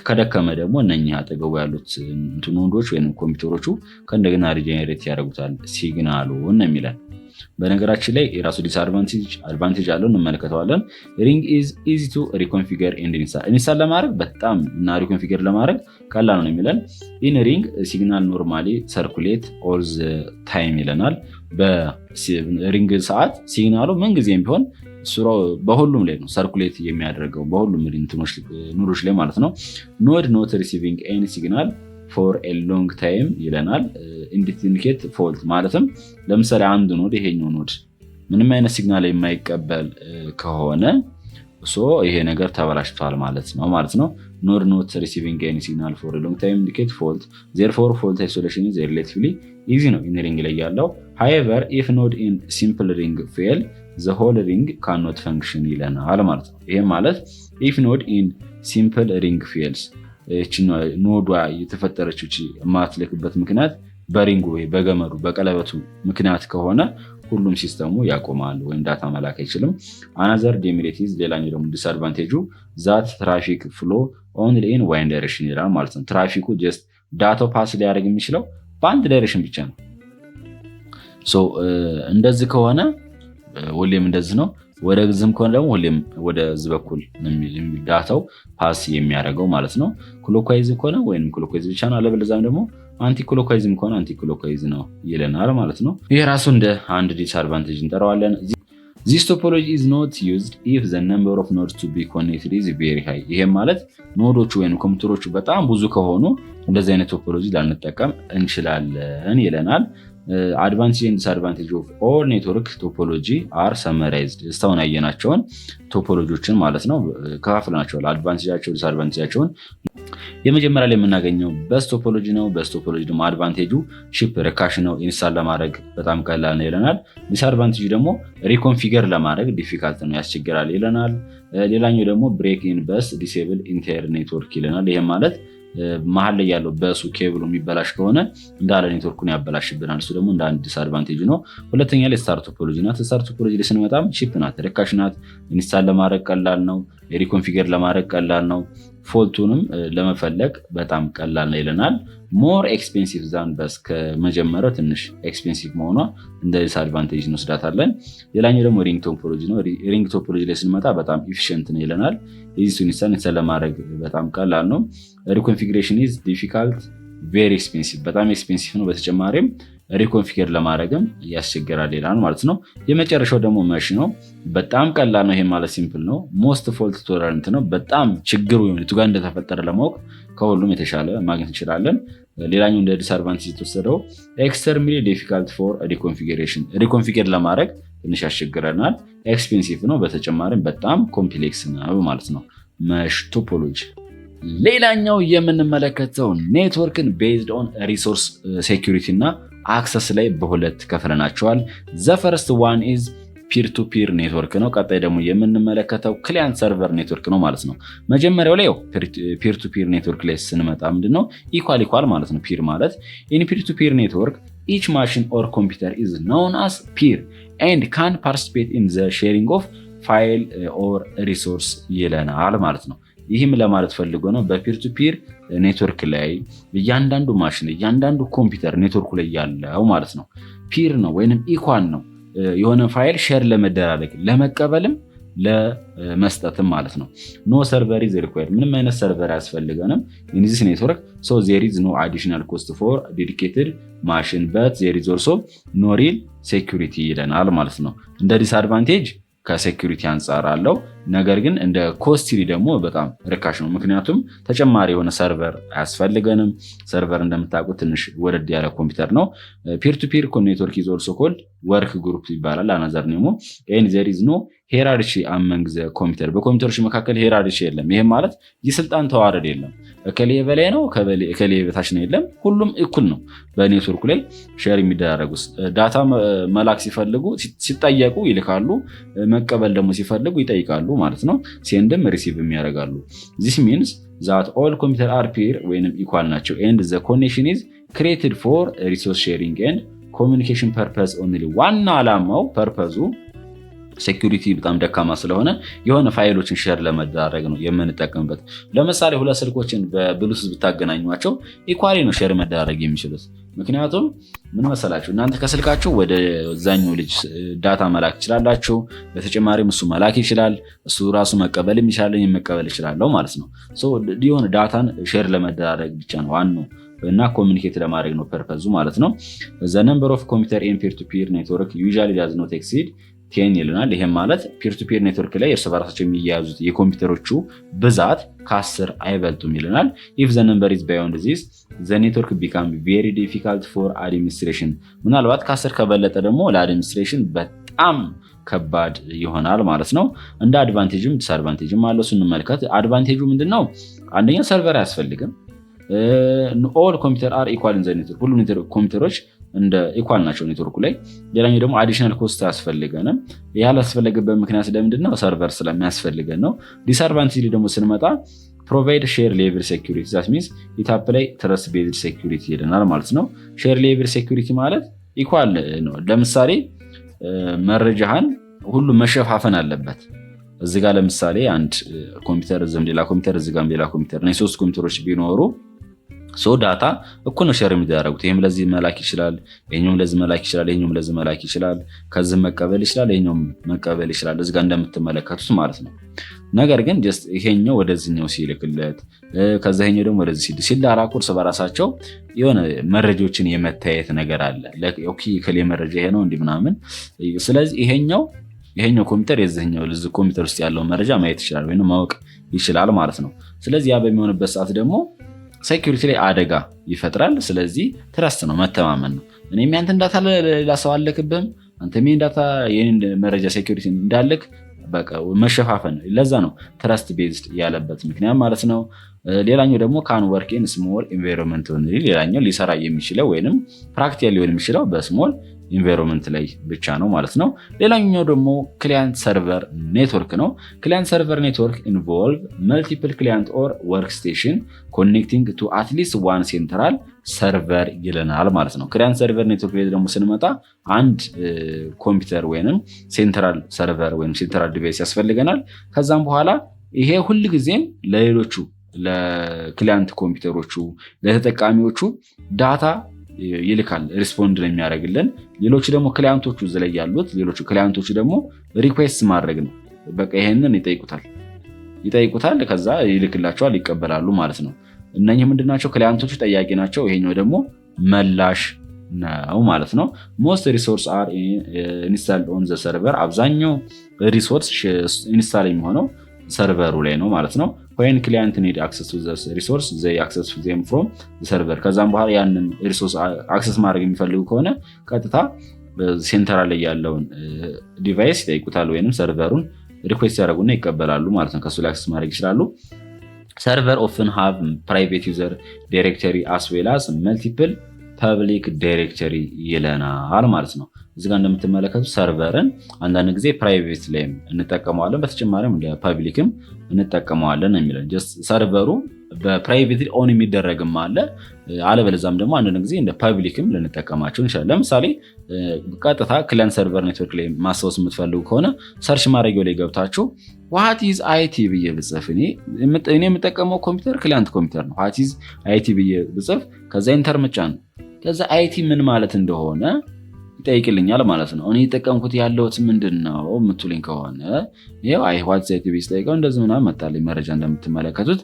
ከደከመ ደግሞ እነኚህ አጠገቡ ያሉት ኖዶች ወይም ኮምፒውተሮቹ ከእንደገና ሪጀነሬት ያደርጉታል ሲግናሉን ነው የሚለን። በነገራችን ላይ የራሱ ዲስአድቫንቴጅ አለው እንመለከተዋለን። ሪንግ ኢዝ ኢዚ ቱ ሪኮንፊገር ኤንድ ኢንስታል ለማድረግ በጣም እና ሪኮንፊገር ለማድረግ ቀላል ነው የሚለን። ኢን ሪንግ ሲግናል ኖርማሊ ሰርኩሌት ኦል ዘ ታይም ይለናል። በሪንግ ሰዓት ሲግናሉ ምንጊዜም ቢሆን በሁሉም ላይ ነው ሰርኩሌት የሚያደርገው በሁሉም ኖዶች ላይ ማለት ነው። ኖድ ኖት ሪሲቪንግ ኤኒ ሲግናል ፎር ኤ ሎንግ ታይም ይለናል። ኢንዲኬት ፎልት ማለትም ለምሳሌ አንድ ኖድ ይሄኛው ኖድ ምንም አይነት ሲግናል የማይቀበል ከሆነ ይሄ ነገር ተበላሽቷል ማለት ነው። ኖድ ኖት ሪሲቪንግ ኤኒ ሲግናል ፎር ኤ ሎንግ ታይም ኢንዲኬት ፎልት ዜርፎር ፎልት አይሶሌሽን ኢዝ ሪሌቲቭሊ ኢዚ ነው ኢን ሪንግ ላይ ያለው። ሃዌቨር ኢፍ ኖድ ኢን ሲምፕል ሪንግ ፌል ዘ ሆል ሪንግ ካኖት ፈንክሽን ይለናል ማለት ነው። ይሄ ማለት ኢፍ ኖድ ኢን ሲምፕል ሪንግ ፌልስ ኖዷ የተፈጠረችው የማትልክበት ምክንያት በሪንጉ ወይ በገመዱ በቀለበቱ ምክንያት ከሆነ ሁሉም ሲስተሙ ያቆማል ወይም ዳታ መላክ አይችልም። አናዘር ዴሜሪት ሌላኛው ደግሞ ዲስአድቫንቴጁ ዛት ትራፊክ ፍሎ ኦንሊ ኢን ዋን ዳይሬክሽን ይላል ማለት ነው። ትራፊኩ ጀስት ዳታው ፓስ ሊያደርግ የሚችለው በአንድ ዳይሬክሽን ብቻ ነው። እንደዚህ ከሆነ ሁሌም እንደዚህ ነው። ወደ ግዝም ከሆነ ደግሞ ሁሌም ወደዚህ በኩል ዳታው ፓስ የሚያደርገው ማለት ነው። ክሎክዋይዝ ከሆነ ወይም ክሎክዋይዝ ብቻ ነው፣ አለበለዚያም ደግሞ አንቲ ክሎክዋይዝም ከሆነ አንቲ ክሎክዋይዝ ነው ይለናል ማለት ነው። ይሄ ራሱ እንደ አንድ ዲስአድቫንቴጅ እንጠራዋለን። This topology is not used if the number of nodes to be connected is very high። ይሄ ማለት ኖዶቹ ወይም ኮምፒውተሮቹ በጣም ብዙ ከሆኑ እንደዚህ አይነት ቶፖሎጂ ላንጠቀም እንችላለን ይለናል። አድቫንቴጅ ኤንድ ዲስአድቫንቴጅ ኦፍ ኦል ኔትወርክ ቶፖሎጂ አር ሰመራይዝድ። እስካሁን ያየናቸውን ቶፖሎጂዎችን ማለት ነው ከፋፍለናቸዋል። አድቫንቴጃቸው ዲስአድቫንቴጃቸውን የመጀመሪያ ላይ የምናገኘው በስ ቶፖሎጂ ነው። በስ ቶፖሎጂ ደግሞ አድቫንቴጁ ሺፕ ርካሽ ነው፣ ኢንስታል ለማድረግ በጣም ቀላል ነው ይለናል። ዲስአድቫንቴጁ ደግሞ ሪኮንፊገር ለማድረግ ዲፊካልት ነው፣ ያስቸግራል ይለናል። ሌላኛው ደግሞ ብሬክ ኢን በስ ዲሴብል ኢንታየር ኔትወርክ ይለናል። ይሄም ማለት መሀል ላይ ያለው በሱ ኬብሉ የሚበላሽ ከሆነ እንዳለ ኔትወርኩን ያበላሽብናል። እሱ ደግሞ እንደ አንድ ዲስአድቫንቴጅ ነው። ሁለተኛ ላይ ስታር ቶፖሎጂ ናት። ስታር ቶፖሎጂ ላይ ስንመጣም ቺፕ ናት፣ ርካሽ ናት፣ ኢንስታል ለማድረግ ቀላል ነው፣ ሪኮንፊገር ለማድረግ ቀላል ነው፣ ፎልቱንም ለመፈለግ በጣም ቀላል ነው ይለናል። ሞር ኤክስፔንሲቭ ዛን በስ ከመጀመሪያው ትንሽ ኤክስፔንሲቭ መሆኗ እንደ ዲስአድቫንቴጅ እንወስዳታለን። ሌላኛው ደግሞ ሪንግ ቶፖሎጂ ነው። ሪንግ ቶፖሎጂ ላይ ስንመጣ በጣም ኢፊሽንት ነው ይለናል። ኢዚ ቱ ኢንስታል ለማድረግ በጣም ቀላል ነው። ሪኮንፊግሬሽን ኢዝ ዲፊካልት ቬሪ ኤክስፔንሲቭ፣ በጣም ኤክስፔንሲቭ ነው። በተጨማሪም ሪኮንፊገር ለማድረግም ያስቸግራል ይላል ማለት ነው። የመጨረሻው ደግሞ መሽ ነው። በጣም ቀላል ነው። ይሄ ማለት ሲምፕል ነው። ሞስት ፎልት ቶለራንት ነው። በጣም ችግሩ የቱ ጋር እንደተፈጠረ ለማወቅ ከሁሉም የተሻለ ማግኘት እንችላለን። ሌላኛው እንደ ዲስአድቫንቴጅ የተወሰደው ኤክስተርሚሊ ዲፊካልት ፎር ሪኮንፊግሬሽን፣ ሪኮንፊገር ለማድረግ ትንሽ ያስቸግረናል። ኤክስፔንሲቭ ነው። በተጨማሪም በጣም ኮምፕሌክስ ነው ማለት ነው መሽ ቶፖሎጂ። ሌላኛው የምንመለከተው ኔትወርክን ቤዝድ ኦን ሪሶርስ ሴኩሪቲ እና አክሰስ ላይ በሁለት ከፍለናቸዋል። ዘፈርስት ዋን ኢዝ ፒር ቱ ፒር ኔትወርክ ነው። ቀጣይ ደግሞ የምንመለከተው ክሊያንት ሰርቨር ኔትወርክ ነው ማለት ነው። መጀመሪያው ላይ ፒር ቱ ፒር ኔትወርክ ላይ ስንመጣ ምንድነው ኢኳል ማለት ነው። ፒር ማለት ኢን ፒር ቱ ፒር ኔትወርክ ኢች ማሽን ኦር ኮምፒውተር ኢዝ ኖውን አስ ፒር ኤንድ ካን ፓርቲሲፔት ኢን ዘ ሼሪንግ ኦፍ ፋይል ኦር ሪሶርስ ይለናል ማለት ነው። ይህም ለማለት ፈልጎ ነው በፒር ቱ ፒር ኔትወርክ ላይ እያንዳንዱ ማሽን እያንዳንዱ ኮምፒውተር ኔትወርኩ ላይ ያለው ማለት ነው ፒር ነው ወይንም ኢኳል ነው። የሆነ ፋይል ሼር ለመደራረግ ለመቀበልም ለመስጠትም ማለት ነው። ኖ ሰርቨር ኢዝ ሪኳየርድ፣ ምንም አይነት ሰርቨር አያስፈልገንም ኢን ዚስ ኔትወርክ ሶ ዜር ኢዝ ኖ አዲሽናል ኮስት ፎር ዴዲኬትድ ማሽን በት ዜር ኢዝ ኦልሶ ኖ ሪል ሴኩሪቲ ይለናል ማለት ነው። እንደ ዲስአድቫንቴጅ ከሴኩሪቲ አንጻር አለው። ነገር ግን እንደ ኮስትሊ ደግሞ በጣም ርካሽ ነው። ምክንያቱም ተጨማሪ የሆነ ሰርቨር አያስፈልገንም። ሰርቨር እንደምታውቁት ትንሽ ወረድ ያለ ኮምፒውተር ነው። ፒር ቱ ፒር ኔትወርክ ኢዝ ኦልሶ ኮልድ ወርክ ግሩፕ ይባላል። አናዘር ኔሙ ኤንድ ዜር ኢዝ ኖ ሄራርቺ አመንግ ዘ ኮምፒውተር፣ በኮምፒውተሮች መካከል ሄራርቺ የለም። ይህም ማለት የስልጣን ተዋረድ የለም። እከሌ በላይ ነው እከሌ በታች ነው የለም። ሁሉም እኩል ነው በኔትወርኩ ላይ ሼር የሚደራረጉ። ዳታ መላክ ሲፈልጉ ሲጠየቁ ይልካሉ፣ መቀበል ደግሞ ሲፈልጉ ይጠይቃሉ ማለት ነው። ሴንድም ሪሲቭም ያደርጋሉ። ዚስ ሚንስ ዛት ኦል ኮምፒውተር አር ፒር ወይንም ኢኳል ናቸው ኤንድ ዘ ኮኔክሽን ኢዝ ክሬትድ ፎር ሪሶርስ ሼሪንግ ኤንድ ኮሚኒኬሽን ፐርፐዝ ኦንሊ። ዋና ዓላማው ፐርፐዙ ሴኩሪቲ በጣም ደካማ ስለሆነ የሆነ ፋይሎችን ሼር ለመደራረግ ነው የምንጠቀምበት። ለምሳሌ ሁለት ስልኮችን በብሉቱዝ ብታገናኟቸው ኢኳሊ ነው ሼር መደራረግ የሚችሉት። ምክንያቱም ምን መሰላችሁ፣ እናንተ ከስልካችሁ ወደ ዛኛው ልጅ ዳታ መላክ ይችላላችሁ። በተጨማሪም እሱ መላክ ይችላል፣ እሱ ራሱ መቀበልም ይችላል፣ መቀበል ይችላለው ማለት ነው። የሆነ ዳታን ሼር ለመደራረግ ብቻ ነው ዋናው እና ኮሚኒኬት ለማድረግ ነው ፐርፐዙ ማለት ነው። ዘ ነምበር ኦፍ ኮምፒውተር ኢን ፒር ቱ ፒር ኔትወርክ ዩዥዋሊ ዳዝ ኖት ኤክሲድ 10 ይልናል። ይሄም ማለት ፒር ቱ ፒር ኔትወርክ ላይ እርስ በራሳቸው የሚያያዙት የኮምፒውተሮቹ ብዛት ከ10 አይበልጡም ይልናል። ኢፍ ዘ ነምበር ኢዝ ቢዮንድ ዚስ ዘ ኔትወርክ ቢካም ቬሪ ዲፊካልት ፎር አድሚኒስትሬሽን። ምናልባት ከ10 ከበለጠ ደግሞ ለአድሚኒስትሬሽን በጣም ከባድ ይሆናል ማለት ነው። እንደ አድቫንቴጅም ዲስአድቫንቴጅም አለው። ስንመለከት አድቫንቴጁ ምንድነው? አንደኛ ሰርቨር አያስፈልግም። ኦል ኮምፒውተር አር ኢኳል ኢን ዘ ኔትወርክ፣ ሁሉም ኮምፒውተሮች እንደ ኢኳል ናቸው ኔትወርኩ ላይ። ሌላኛው ደግሞ አዲሽናል ኮስት አያስፈልገንም። ያላስፈለገበት ምክንያት ለምንድን ነው? ሰርቨር ስለሚያስፈልገን ነው። ዲስአድቫንቴጅ ደግሞ ስንመጣ ፕሮቫይድ ሼር ሌቭል ሴኩሪቲ ዛት ሚንስ ኢታፕ ላይ ትረስት ቤዝድ ሴኩሪቲ ይለናል ማለት ነው። ሼር ሌቭል ሴኩሪቲ ማለት ኢኳል ነው። ለምሳሌ መረጃህን ሁሉ መሸፋፈን አለበት። እዚህ ጋር ለምሳሌ አንድ ኮምፒውተር እዚህም ሌላ ኮምፒውተር እዚህ ጋርም ሌላ ኮምፒውተር እና 3 ኮምፒውተሮች ቢኖሩ ዳታ እኩል ነው ሼር የሚደረጉት። ይሄም ለዚህ መላክ ይችላል፣ ይሄኛውም ለዚህ መላክ ይችላል፣ ይሄኛውም ለዚህ መላክ ይችላል፣ ከዚህ መቀበል ይችላል፣ ይሄኛውም መቀበል ይችላል፣ እዚህ ጋር እንደምትመለከቱት ማለት ነው። ነገር ግን ጀስት ይሄኛው ወደዚህኛው ሲልክለት ከዛ ይሄኛው ደግሞ ወደዚህ ሲላላኩ እርስ በራሳቸው የሆነ መረጃዎችን የመታየት ነገር አለ። ኦኬ ከሌ መረጃ ይሄ ነው እንዲህ ምናምን። ስለዚህ ይሄኛው ኮምፒውተር የዚህኛው ለዚህ ኮምፒውተር ውስጥ ያለው መረጃ ማየት ይችላል ወይንም ማወቅ ይችላል ማለት ነው። ስለዚህ ያ በሚሆንበት ሰዓት ደግሞ ሴኩሪቲ ላይ አደጋ ይፈጥራል። ስለዚህ ትረስት ነው፣ መተማመን ነው። እኔም ያንተ እንዳታ ሌላ ሰው አለክብህም፣ አንተም እንዳታ የኔን መረጃ ሴኩሪቲ እንዳለክ በቃ መሸፋፈን። ለዛ ነው ትረስት ቤዝድ ያለበት ምክንያት ማለት ነው። ሌላኛው ደግሞ ካን ወርክ ኢን ስሞል ኢንቫይሮንመንት፣ ሌላኛው ሊሰራ የሚችለው ወይንም ፕራክቲካሊ ሊሆን የሚችለው በስሞል ኢንቫይሮንመንት ላይ ብቻ ነው ማለት ነው። ሌላኛው ደግሞ ክላይንት ሰርቨር ኔትወርክ ነው። ክላይንት ሰርቨር ኔትወርክ ኢንቮልቭ መልቲፕል ክላይንት ኦር ወርክ ስቴሽን ኮኔክቲንግ ቱ አትሊስት ዋን ሴንትራል ሰርቨር ይለናል ማለት ነው። ክላይንት ሰርቨር ኔትወርክ ላይ ደግሞ ስንመጣ አንድ ኮምፒውተር ወይንም ሴንትራል ሰርቨር ወይም ሴንትራል ዲቫይስ ያስፈልገናል። ከዛም በኋላ ይሄ ሁልጊዜም ለሌሎቹ ለክላይንት ኮምፒውተሮቹ ለተጠቃሚዎቹ ዳታ ይልካል፣ ሪስፖንድ ነው የሚያደርግልን። ሌሎቹ ደግሞ ክላይንቶቹ እዚህ ላይ ያሉት ሌሎቹ ክላይንቶቹ ደግሞ ሪኩዌስት ማድረግ ነው። በቃ ይሄንን ይጠይቁታል፣ ከዛ ይልክላቸዋል፣ ይቀበላሉ ማለት ነው። እነኚህ ምንድናቸው? ክላይንቶቹ ጠያቂ ናቸው። ይሄኛው ደግሞ መላሽ ነው ማለት ነው። ሞስት ሪሶርስ አር ኢንስታልድ ኦን ዘ ሰርቨር፣ አብዛኛው ሪሶርስ ኢንስታል የሚሆነው ሰርቨሩ ላይ ነው ማለት ነው። when client need access to the resource they access them from the server። ከዛም በኋላ ያንን ሪሶርስ አክሰስ ማድረግ የሚፈልጉ ከሆነ ቀጥታ ሴንተራል ላይ ያለውን ዲቫይስ ይጠይቁታል ወይንም ሰርቨሩን ሪኩዌስት ያደርጉና ይቀበላሉ ማለት ነው። ከሱ ላይ አክሰስ ማድረግ ይችላሉ። server often have private user directory as well as multiple ፐብሊክ ዳይሬክተሪ ይለናል ማለት ነው። እዚህ ጋር እንደምትመለከቱት ሰርቨርን አንዳንድ ጊዜ ፕራይቬት ላይም እንጠቀመዋለን፣ በተጨማሪም ለፐብሊክም እንጠቀመዋለን የሚለን ጀስት ሰርቨሩ በፕራይቬት ኦን የሚደረግም አለ፣ አለበለዚያም ደግሞ አንዳንድ ጊዜ እንደ ፐብሊክም ልንጠቀማቸው እንችላለን። ለምሳሌ ቀጥታ ክላይንት ሰርቨር ኔትወርክ ላይ ማስታወስ የምትፈልጉ ከሆነ ሰርች ማድረጊያው ላይ ገብታችሁ ዋት ኢዝ አይቲ ብዬ ብጽፍ እኔ የምጠቀመው ኮምፒውተር ክላይንት ኮምፒውተር ነው። ዋት ኢዝ አይቲ ብዬ ብጽፍ ከዛ ኢንተር መጫን ነው። ከዛ አይቲ ምን ማለት እንደሆነ ይጠይቅልኛል ማለት ነው። እኔ የጠቀምኩት ያለሁት ምንድን ነው የምትሉኝ ከሆነ ይኸው ዋት ኢዝ አይቲ ብዬ ስጠይቀው እንደዚህ ምናምን መጣልኝ መረጃ። እንደምትመለከቱት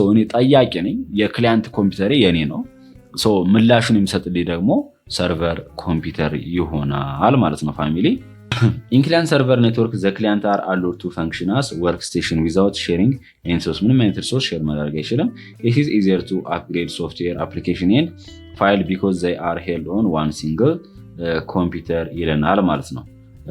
እኔ ጠያቂ ነኝ፣ የክላይንት ኮምፒውተር የኔ ነው። ምላሹን የሚሰጥልኝ ደግሞ ሰርቨር ኮምፒውተር ይሆናል ማለት ነው። ፋሚሊ ኢን ክላይንት ሰርቨር ኔትወርክ ዘ ክላይንት አር አሎድ ቱ ፈንክሽን አስ ወርክ ስቴሽን ዊዛውት ሼሪንግ ኤኒ ሪሶርስ፣ ምንም አይነት ሪሶርስ ሼር ማድረግ አይችልም። ኢት ኢዝ ኢዚየር ቱ አፕግሬድ ሶፍትዌር አፕሊኬሽን ኤንድ ፋይል ቢኮዝ ዘይ አር ሄልድ ኦን ዋን ሲንግል ኮምፒውተር ይለናል ማለት ነው።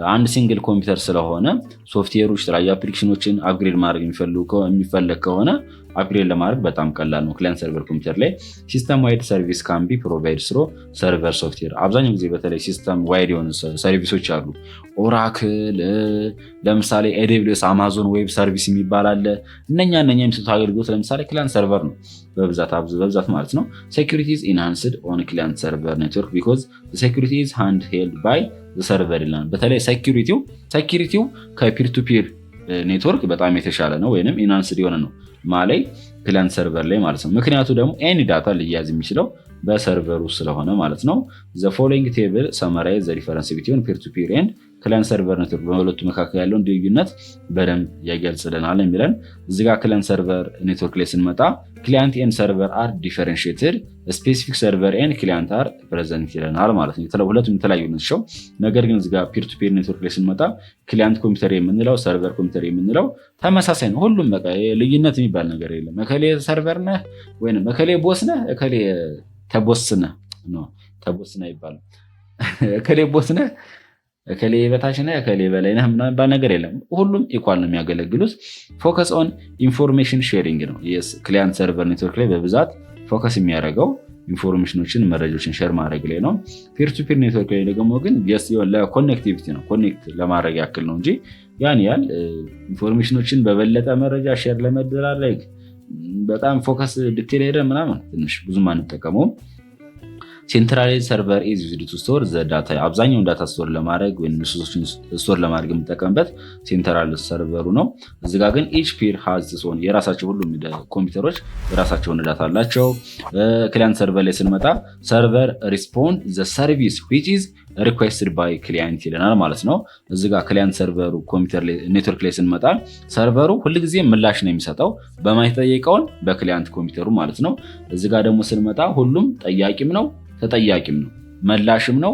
አንድ ሲንግል ኮምፒውተር ስለሆነ ሶፍትዌሮች የተለያዩ አፕሊኬሽኖችን አፕግሬድ ማድረግ የሚፈለግ ከሆነ አፕግሬድ ለማድረግ በጣም ቀላል ነው። ክላይንት ሰርቨር ኮምፒውተር ላይ ሲስተም ዋይድ ሰርቪስ ካን ቢ ፕሮቫይድ ስሮ ሰርቨር ሶፍትዌር። አብዛኛው ጊዜ በተለይ ሲስተም ዋይድ የሆኑ ሰርቪሶች አሉ። ኦራክል፣ ለምሳሌ ኤደብሊውኤስ፣ አማዞን ዌብ ሰርቪስ የሚባል አለ። እነኛ የሚሰጡት አገልግሎት ለምሳሌ ክላይንት ሰርቨር ነው በብዛት ማለት ነው። ሴኩሪቲ ኢዝ ኢንሃንስድ ኦን ክላይንት ሰርቨር ኔትወርክ ቢኮዝ ሴኩሪቲ ኢዝ ሃንድ ሄልድ ባይ ሰርቨር ይላል። በተለይ ሴኩሪቲው ከፒር ቱ ፒር ኔትወርክ በጣም የተሻለ ነው ወይንም ኢንሃንስድ የሆነ ነው ማለይ ክላይንት ሰርቨር ላይ ማለት ነው። ምክንያቱ ደግሞ ኤኒ ዳታ ሊያዝ የሚችለው በሰርቨሩ ስለሆነ ማለት ነው። ዘ ፎሎዊንግ ቴብል ሰመራይዝ ዘ ዲፈረንስ ቢትዊን ፒር ቱ ፒር ኤንድ ክላይንት ሰርቨር ኔትወርክ፣ በሁለቱ መካከል ያለውን ልዩነት በደንብ ያገልጽልናል የሚለን። እዚህ ጋር ክላይንት ሰርቨር ኔትወርክ ላይ ስንመጣ ክላይንት ኤንድ ሰርቨር አር ዲፈረንሺየትድ ስፔሲፊክ ሰርቨር ኤንድ ክላይንት አር ፕሬዘንት ይለናል ማለት ነው። ሁለቱም የተለያዩ ናቸው። ነገር ግን እዚህ ጋር ፒር ቱ ፒር ኔትወርክ ላይ ስንመጣ ክላይንት ኮምፒውተር የምንለው ሰርቨር ኮምፒውተር የምንለው ተመሳሳይ ነው። ሁሉም በቃ ልዩነት የሚባል ነገር የለም። እከሌ ሰርቨር ነህ ወይንም እከሌ ቦስ ነህ፣ እከሌ ተቦስነህ ነው። ተቦስነህ ይባላል። እከሌ ቦስ ነህ፣ እከሌ በታች ነህ፣ እከሌ በላይ ነህ ምናምን ባል ነገር የለም። ሁሉም ኢኳል ነው የሚያገለግሉት። ፎከስ ኦን ኢንፎርሜሽን ሼሪንግ ነው። ክላይንት ሰርቨር ኔትወርክ ላይ በብዛት ፎከስ የሚያደርገው ኢንፎርሜሽኖችን መረጃዎችን ሼር ማድረግ ላይ ነው። ፒር ቱ ፒር ኔትወርክ ላይ ደግሞ ግን ለኮኔክቲቪቲ ነው፣ ኮኔክት ለማድረግ ያክል ነው እንጂ ያን ያህል ኢንፎርሜሽኖችን በበለጠ መረጃ ሼር ለመደራረግ በጣም ፎከስ ዲቴል ሄደ ምናምን ትንሽ ብዙም አንጠቀመውም። ሴንትራላይዝድ ሰርቨር ኢዝ ዩዝድ ቱ ስቶር ዘ ዳታ፣ አብዛኛውን ዳታ ስቶር ለማድረግ ወይም ሪሶርሶችን ስቶር ለማድረግ የምንጠቀምበት ሴንትራል ሰርቨሩ ነው። እዚህ ጋር ግን ኢች ፒር ሃዝ ኦን የራሳቸው ሁሉም ኮምፒውተሮች የራሳቸውን ዳታ አላቸው። ክላይንት ሰርቨር ላይ ስንመጣ ሰርቨር ሪስፖንድ ዘ ሰርቪስ ዊች ኢዝ ሪኩዌስትድ ባይ ክላይንት ይለናል ማለት ነው። እዚህ ጋር ክላይንት ሰርቨሩ ኮምፒውተር ላይ ኔትወርክ ላይ ስንመጣ ሰርቨሩ ሁልጊዜ ምላሽ ነው የሚሰጠው በማይጠየቀውን በክላይንት ኮምፒውተሩ ማለት ነው። እዚህ ጋር ደግሞ ስንመጣ ሁሉም ጠያቂም ነው ተጠያቂም ነው፣ መላሽም ነው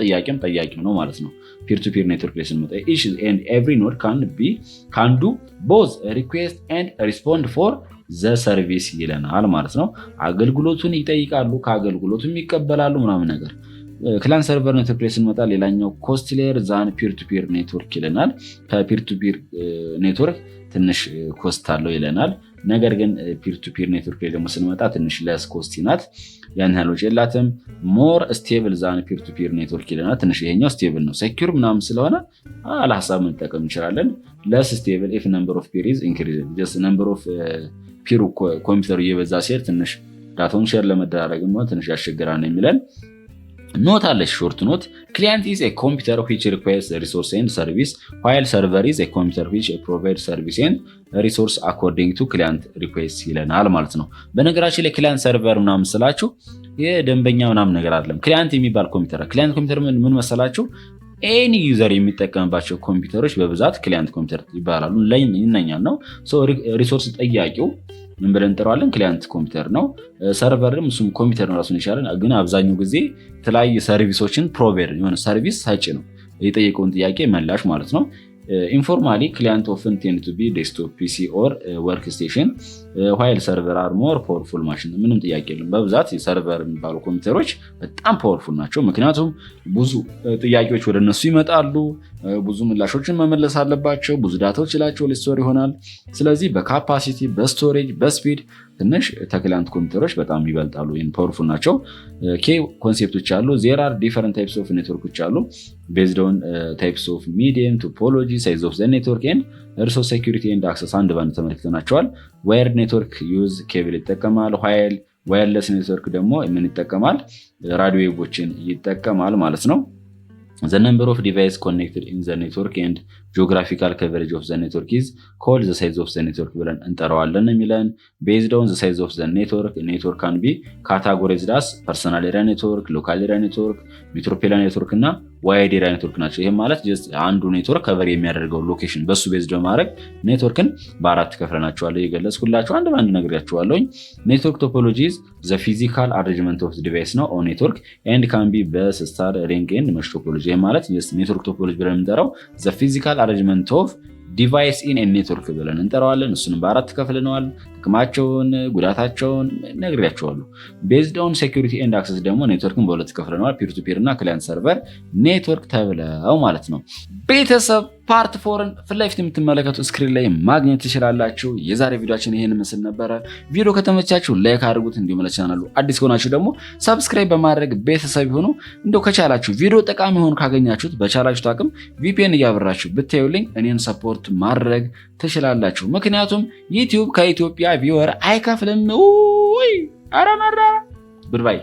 ጠያቂም ነው ማለት ነው። ፒር ቱ ፒር ኔትወርክ ላይ ስንመጣ each and every node can do both request and respond for ዘ ሰርቪስ ይለናል ማለት ነው። አገልግሎቱን ይጠይቃሉ፣ ከአገልግሎቱም ይቀበላሉ ምናምን ነገር። ክላይንት ሰርቨር ኔትወርክ ላይ ስንመጣ ሌላኛው ኮስትሊየር ዛን ፒር ቱ ፒር ኔትወርክ ይለናል። ከፒር ቱ ፒር ኔትወርክ ትንሽ ኮስት አለው ይለናል። ነገር ግን ፒር ቱ ፒር ኔትወርክ ላይ ደግሞ ስንመጣ ትንሽ ለስ ኮስቲ ናት፣ ያን ያህል ወጪ የላትም። ሞር ስቴብል ዛን ፒር ቱ ፒር ኔትወርክ ይለናል። ትንሽ ይሄኛው ስቴብል ነው፣ ሴኪር ምናምን ስለሆነ አለሀሳብ መጠቀም እንችላለን። ለስ ስቴብል ኢፍ ነምበር ኦፍ ፒር ኢዝ ኢንክሪዝ፣ ጀስት ነምበር ኦፍ ፒሩ ኮምፒውተሩ እየበዛ ሲሄድ ትንሽ ዳታውን ሼር ለመደራረግ ትንሽ ያስቸግራል የሚለን ኖት አለች። ሾርት ኖት ክሊየንት ኢዝ ኤ ኮምፒውተር ዊች ሪኩዌስት ሪሶርስ ኤንድ ሰርቪስ ዋይል ሰርቨር ኢዝ ኤ ኮምፒውተር ዊች ፕሮቫይድ ሰርቪስ ኤንድ ሪሶርስ አኮርዲንግ ቱ ክሊየንት ሪኩዌስት ይለናል ማለት ነው። በነገራችን ላይ ክሊየንት ሰርቨር ምናምን ስላችሁ የደንበኛ ምናምን ነገር አይደለም። ክሊየንት የሚባል ኮምፒውተር ክሊየንት ኮምፒውተር ምን መሰላችሁ? ኤኒ ዩዘር የሚጠቀምባቸው ኮምፒውተሮች በብዛት ክሊየንት ኮምፒውተር ይባላሉ። ይነኛል ነው ሪሶርስ ጠያቂው ምን ብለን እንጠራዋለን? ክሊየንት ኮምፒውተር ነው። ሰርቨርም እሱም ኮምፒውተር ነው ራሱን ይቻላል። ግን አብዛኛው ጊዜ የተለያዩ ሰርቪሶችን ፕሮቫይድ የሆነ ሰርቪስ ሰጪ ነው፣ የጠየቀውን ጥያቄ መላሽ ማለት ነው። ኢንፎርማሊ ክሊየንት ኦፍን ቴንድ ቱ ቢ ዴስክቶፕ ፒሲ ኦር ወርክ ስቴሽን ዋይል ሰርቨር አር ሞር ፓወርፉል ማሽን። ምንም ጥያቄ የለም። በብዛት ሰርቨር የሚባሉ ኮምፒውተሮች በጣም ፓወርፉል ናቸው። ምክንያቱም ብዙ ጥያቄዎች ወደ እነሱ ይመጣሉ፣ ብዙ ምላሾችን መመለስ አለባቸው፣ ብዙ ዳታዎች ላቸው ሊስቶር ይሆናል። ስለዚህ በካፓሲቲ በስቶሬጅ በስፒድ ትንሽ ተክሊያንት ኮምፒውተሮች በጣም ይበልጣሉ፣ ፓወርፉል ናቸው። ኬ ኮንሴፕቶች አሉ። ዜር አር ዲፈረንት ታይፕስ ኦፍ ኔትወርኮች አሉ ቤዝድ ኦን ታይፕስ ኦፍ ሚዲየም ቶፖሎጂ ሳይዝ ኦፍ ዘ ኔትወርክ ኤንድ ሪሶርስ ሴኩሪቲ ኤንድ አክሰስ። አንድ ባንድ ተመልክተናቸዋል። ዋየርድ ኔትወርክ ዩዝ ኬብል ይጠቀማል። ዋየርለስ ኔትወርክ ደግሞ ምን ይጠቀማል? ራዲዮ ዌቮችን ይጠቀማል ማለት ነው። The number of devices connected in the network and geographical coverage of the network is called the size of the network ብለን እንጠራዋለን የሚለን based on the size of the network can be categorized as personal area network, local area network, metropolitan network እና ዋይድ ኤሪያ ኔትወርክ ናቸው። ይሄም ማለት አንዱ ኔትወርክ ከቨር የሚያደርገው ሎኬሽን በሱ ቤዝድ በማድረግ ኔትወርክን በአራት ከፍለናቸዋለሁ። የገለጽኩላቸው አንድ ባንድ ነግሬያቸዋለሁ። ኔትወርክ ቶፖሎጂ ኢዝ ዘ ፊዚካል አሬንጅመንት ኦፍ ዲቫይስ ነው ኦን ኔትወርክ ኤንድ ካን ቢ በስ ስታር ሪንግ ኤንድ መሽ ቶፖሎጂ። ይሄም ማለት ኔትወርክ ቶፖሎጂ ብለን የምንጠራው ዘ ፊዚካል አሬንጅመንት ኦፍ ዲቫይስ ኢን ኔትወርክ ብለን እንጠራዋለን። እሱንም በአራት ከፍለነዋል። ጥቅማቸውን ጉዳታቸውን ነግሬያቸዋለሁ። ቤዝድ ኦን ሴኩሪቲ ኤንድ አክሰስ ደግሞ ኔትወርክን በሁለት ከፍለነዋል፣ ፒር ቱ ፒር እና ክላይንት ሰርቨር ኔትወርክ ተብለው ማለት ነው። ቤተሰብ ፓርት 4ን ፊት ለፊት የምትመለከቱ ስክሪን ላይ ማግኘት ትችላላችሁ። የዛሬ ቪዲዮችን ይሄን ምስል ነበረ። ቪዲዮ ከተመቻችሁ ላይክ አድርጉት፣ እንዲሁም ለቻናሉ አዲስ ከሆናችሁ ደግሞ ሰብስክራይብ በማድረግ ቤተሰብ ይሁኑ። እንደው ከቻላችሁ ቪዲዮ ጠቃሚ ሆኖ ካገኛችሁት በቻላችሁት አቅም ቪፒኤን እያበራችሁ ብታዩልኝ እኔን ሰፖርት ማድረግ ትችላላችሁ። ምክንያቱም ዩቲዩብ ከኢትዮጵያ ቪወር አይከፍልም። አረመራ ጉድባይ